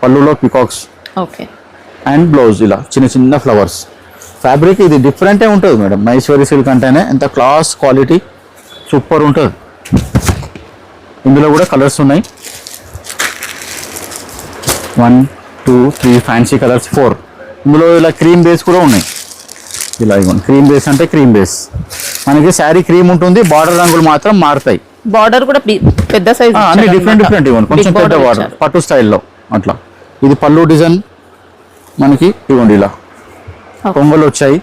పళ్ళులో పికాక్స్ ఓకే అండ్ బ్లౌజ్ ఇలా చిన్న చిన్న ఫ్లవర్స్. ఫ్యాబ్రిక్ ఇది డిఫరెంటే ఉంటుంది మేడం. మహేశ్వరి సిల్క్ అంటేనే ఎంత క్లాస్ క్వాలిటీ సూపర్ ఉంటుంది. ఇందులో కూడా కలర్స్ ఉన్నాయి. 1 2 3 ఫ్యాన్సీ కలర్స్ 4. ఇందులో ఇలా క్రీమ్ బేస్ కూడా ఉన్నాయి. ఇలా ఇవ్వండి క్రీమ్ బేస్ అంటే క్రీమ్ బేస్. మనకి శారీ క్రీమ్ ఉంటుంది. బార్డర్ రంగులు మాత్రం మారుతాయి. బార్డర్ కూడా పెద్ద సైజ్ అన్ని డిఫరెంట్ ఇవ్వండి. కొంచెం పెద్ద బార్డర్ పట్టు స్టైల్లో అట్లా. ఇది పళ్ళు డిజైన్ మనకి ఇవ్వండి ఇలా కొంగలు వచ్చాయి.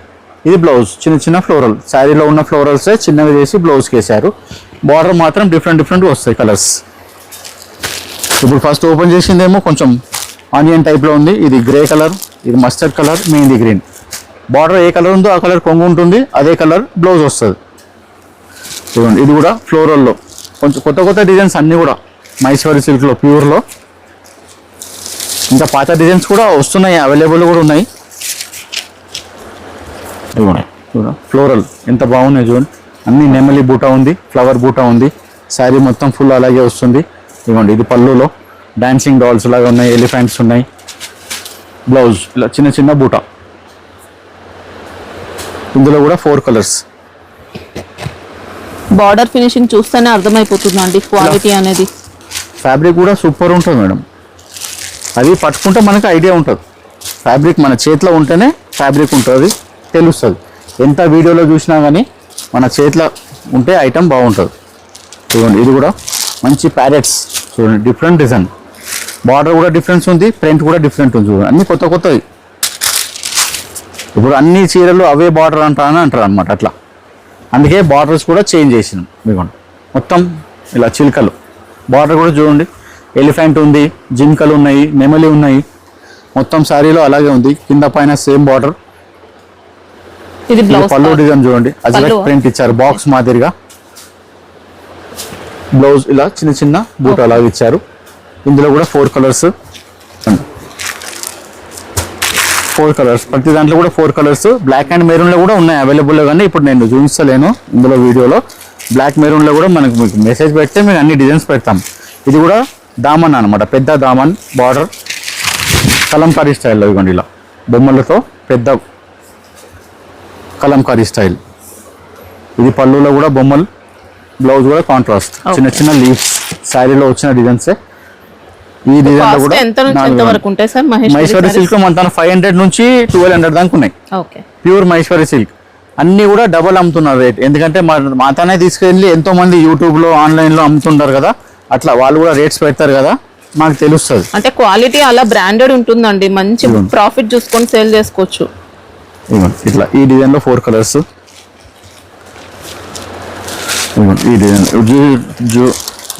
ఇది బ్లౌజ్ చిన్న చిన్న ఫ్లోరల్. శారీలో ఉన్న ఫ్లోరల్స్ చిన్నవి చేసి బ్లౌజ్కి వేసారు. బార్డర్ మాత్రం డిఫరెంట్ వస్తాయి కలర్స్. ఇప్పుడు ఫస్ట్ ఓపెన్ చేసిందేమో కొంచెం ఆనియన్ టైప్లో ఉంది. ఇది గ్రే కలర్, ఇది mustard colour, mehndi green. Border ఏ కలర్ ఉందో ఆ కలర్ కొంగు ఉంటుంది. అదే కలర్ బ్లౌజ్ వస్తుంది. చూడండి ఇది కూడా ఫ్లోరల్లో కొంచెం కొత్త డిజైన్స్ అన్నీ కూడా మహేశ్వరి సిల్క్లో ప్యూర్లో. ఇంకా పాత డిజైన్స్ కూడా వస్తున్నాయి, అవైలబుల్ కూడా ఉన్నాయి. ఇవ్వండి ఫ్లోరల్ ఎంత బాగున్నాయి చూడండి. అన్ని నెమలి బూటా ఉంది, ఫ్లవర్ బూటా ఉంది. శారీ మొత్తం ఫుల్ అలాగే వస్తుంది. ఇవ్వండి ఇది పళ్ళులో డాన్సింగ్ డాల్స్ లాగా ఉన్నాయి, ఎలిఫెంట్స్ ఉన్నాయి. బ్లౌజ్ ఇలా చిన్న చిన్న బూటా. ఇందులో కూడా 4 కలర్స్. బార్డర్ ఫినిషింగ్ చూస్తేనే అర్థమైపోతుంది అండి క్వాలిటీ అనేది. ఫ్యాబ్రిక్ కూడా సూపర్ ఉంటుంది మేడం. అది పట్టుకుంటే మనకు ఐడియా ఉంటుంది. ఫ్యాబ్రిక్ మన చేతిలో ఉంటేనే ఫ్యాబ్రిక్ ఉంటుంది, తెలుస్తుంది. ఎంత వీడియోలో చూసినా కానీ మన చేతిలో ఉంటే ఐటమ్ బాగుంటుంది. చూడండి ఇది కూడా మంచి ప్యారెట్స్. చూడండి డిఫరెంట్ డిజైన్. బార్డర్ కూడా డిఫరెన్స్ ఉంది, ప్రింట్ కూడా డిఫరెంట్ ఉంది. చూడండి అన్ని కొత్తవి. ఇప్పుడు అన్ని చీరలు అవే బార్డర్ అంటారు అనమాట. అట్లా అందుకే బార్డర్స్ కూడా చేంజ్ చేసినాం. మీకోండి మొత్తం ఇలా చిలుకలు. బార్డర్ కూడా చూడండి ఎలిఫెంట్ ఉంది, జింకలు ఉన్నాయి, నెమలి ఉన్నాయి. మొత్తం శారీలో అలాగే ఉంది. కింద పైన సేమ్ బార్డర్. ఇది పళ్ళు డిజైన్ చూడండి అజ్రక్ ప్రింట్ ఇచ్చారు బాక్స్ మాదిరిగా. బ్లౌజ్ ఇలా చిన్న బూట అలాగే ఇచ్చారు. ఇందులో కూడా 4 కలర్స్. 4 కలర్స్ ప్రతి దాంట్లో కూడా 4 కలర్స్. బ్లాక్ అండ్ మెరూన్లో కూడా ఉన్నాయి అవైలబుల్. కానీ ఇప్పుడు నేను చూపిస్తలేను ఇందులో వీడియోలో. బ్లాక్ మెరూన్లో కూడా మనకు మీకు మెసేజ్ పెడితే మేము అన్ని డిజైన్స్ పెడతాం. ఇది కూడా దామన్ అనమాట, పెద్ద దామన్ బార్డర్ కలంకారీ స్టైల్లో. ఇవ్వండి ఇలా బొమ్మలతో పెద్ద కలంకారీ స్టైల్. ఇది పళ్ళులో కూడా బొమ్మలు, బ్లౌజ్ కూడా కాంట్రాస్ట్. చిన్న లీవ్స్ శారీలో వచ్చిన డిజైన్సే. ఈ డిజైన్ లో కూడా మహేశ్వరి సిల్క్ మన 500 నుంచి 1200 దాకా ఉన్నాయి. Pure Maheshwari silk. అన్ని కూడా డబల్ అమ్ముతున్నారు రేట్. ఎందుకంటే మాతనే తీసుకెళ్ళి ఎంతో మంది యూట్యూబ్ లో ఆన్లైన్ లో అమ్ముతుంటారు కదా, అట్లా వాళ్ళు కూడా రేట్స్ పెడతారు కదా, మాకు తెలుస్తుంది. అంటే క్వాలిటీ అలా బ్రాండెడ్ ఉంటుందండి, మంచి ప్రాఫిట్ చూసుకొని సేల్ చేసుకోవచ్చు. ఇట్లా ఈ డిజైన్ లో 4 కలర్స్. ఈ డిజైన్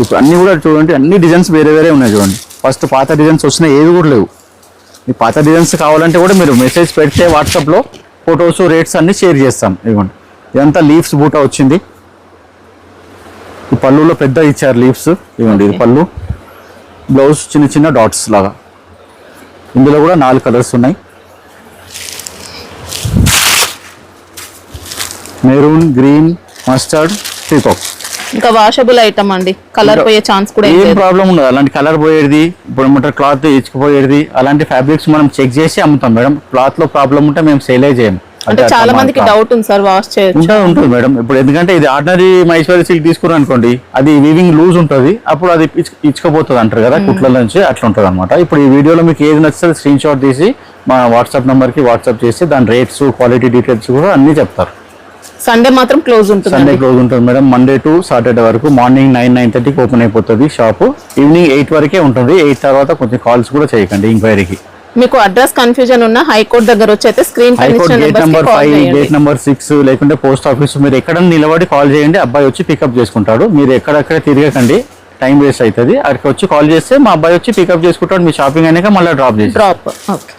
ఇప్పుడు అన్ని కూడా చూడండి, అన్ని డిజైన్స్ వేరే ఉన్నాయి చూడండి. ఫస్ట్ పాత డిజైన్స్ వచ్చినాయి ఏవి కూడా లేవు. ఈ పాత డిజైన్స్ కావాలంటే కూడా మీరు మెసేజ్ పెడితే వాట్సాప్లో ఫొటోస్ రేట్స్ అన్ని షేర్ చేస్తాం. ఇవ్వండి ఇదంతా లీవ్స్ బూటా వచ్చింది. ఈ పళ్ళులో పెద్ద ఇచ్చారు లీవ్స్. ఇవ్వండి ఇది పళ్ళు. బ్లౌజ్ చిన్న డాట్స్ లాగా. ఇందులో కూడా 4 కలర్స్ ఉన్నాయి. Maroon, green, mustard, peacock. ఇంకా వాషబుల్ ఐటమ్ అండి, కలర్ పోయే ఛాన్స్ కూడా ఏం ప్రాబ్లం ఉండదు. అలాంటి కలర్ పోయేది, ఇప్పుడు ఏమంటారు క్లాత్ ఇచ్చుకుపోయేది, అలాంటి ఫ్యాబ్రిక్స్ మనం చెక్ చేసి అమ్ముతాం మేడం. క్లాత్ లో ప్రాబ్లం ఉంటే మేము సేల్ చేయం. అంటే చాలా మందికి డౌట్ ఉంది సార్, వాష్ చేయొచ్చు ఉంటుంది మేడం. ఇప్పుడు ఎందుకంటే ఇది ఆర్డినరీ మహేశ్వరి సిల్క్ తీసుకున్నారు అనుకోండి, అది వీవింగ్ లూజ్ ఉంటుంది, అప్పుడు అది ఇచ్చుకోపోతుంది అంటారు కదా కుట్ల నుంచి, అట్లా ఉంటుంది అనమాట. ఇప్పుడు ఈ వీడియోలో మీకు ఏది నచ్చితే స్క్రీన్ షాట్ తీసి మా వాట్సాప్ నెంబర్కి వాట్సాప్ చేసి దాని రేట్స్, క్వాలిటీ డీటెయిల్స్ కూడా అన్ని చెప్తారు. సండే మాత్రం క్లోజ్ ఉంటుంది. సండే క్లోజ్ ఉంటుంది మేడం. మండే టు సాటర్డే వరకు మార్నింగ్ 9-9:30కి ఓపెన్ అయిపోతుంది షాపు. ఈవినింగ్ 8 వరకే ఉంటుంది. 8 తర్వాత కొంచెం కాల్స్ కూడా చేయకండి ఎంక్వైరీకి. మీకు అడ్రస్ కన్ఫ్యూజన్ ఉన్న హైకోర్ట్ దగ్గర వచ్చి screen high court gate number 5, gate number 6, లేకుంటే పోస్ట్ ఆఫీస్, మీరు ఎక్కడ నిలబడి కాల్ చేయండి, అబ్బాయి వచ్చి పికప్ చేసుకుంటాడు. మీరు ఎక్కడెక్కడ తిరగకండి, టైం వేస్ట్ అవుతుంది. అక్కడికి వచ్చి కాల్ చేస్తే మా అబ్బాయి వచ్చి పికప్ చేసుకుంటాడు. మీ షాపింగ్ అయినాక మళ్ళీ డ్రాప్ చేసి. ఓకే.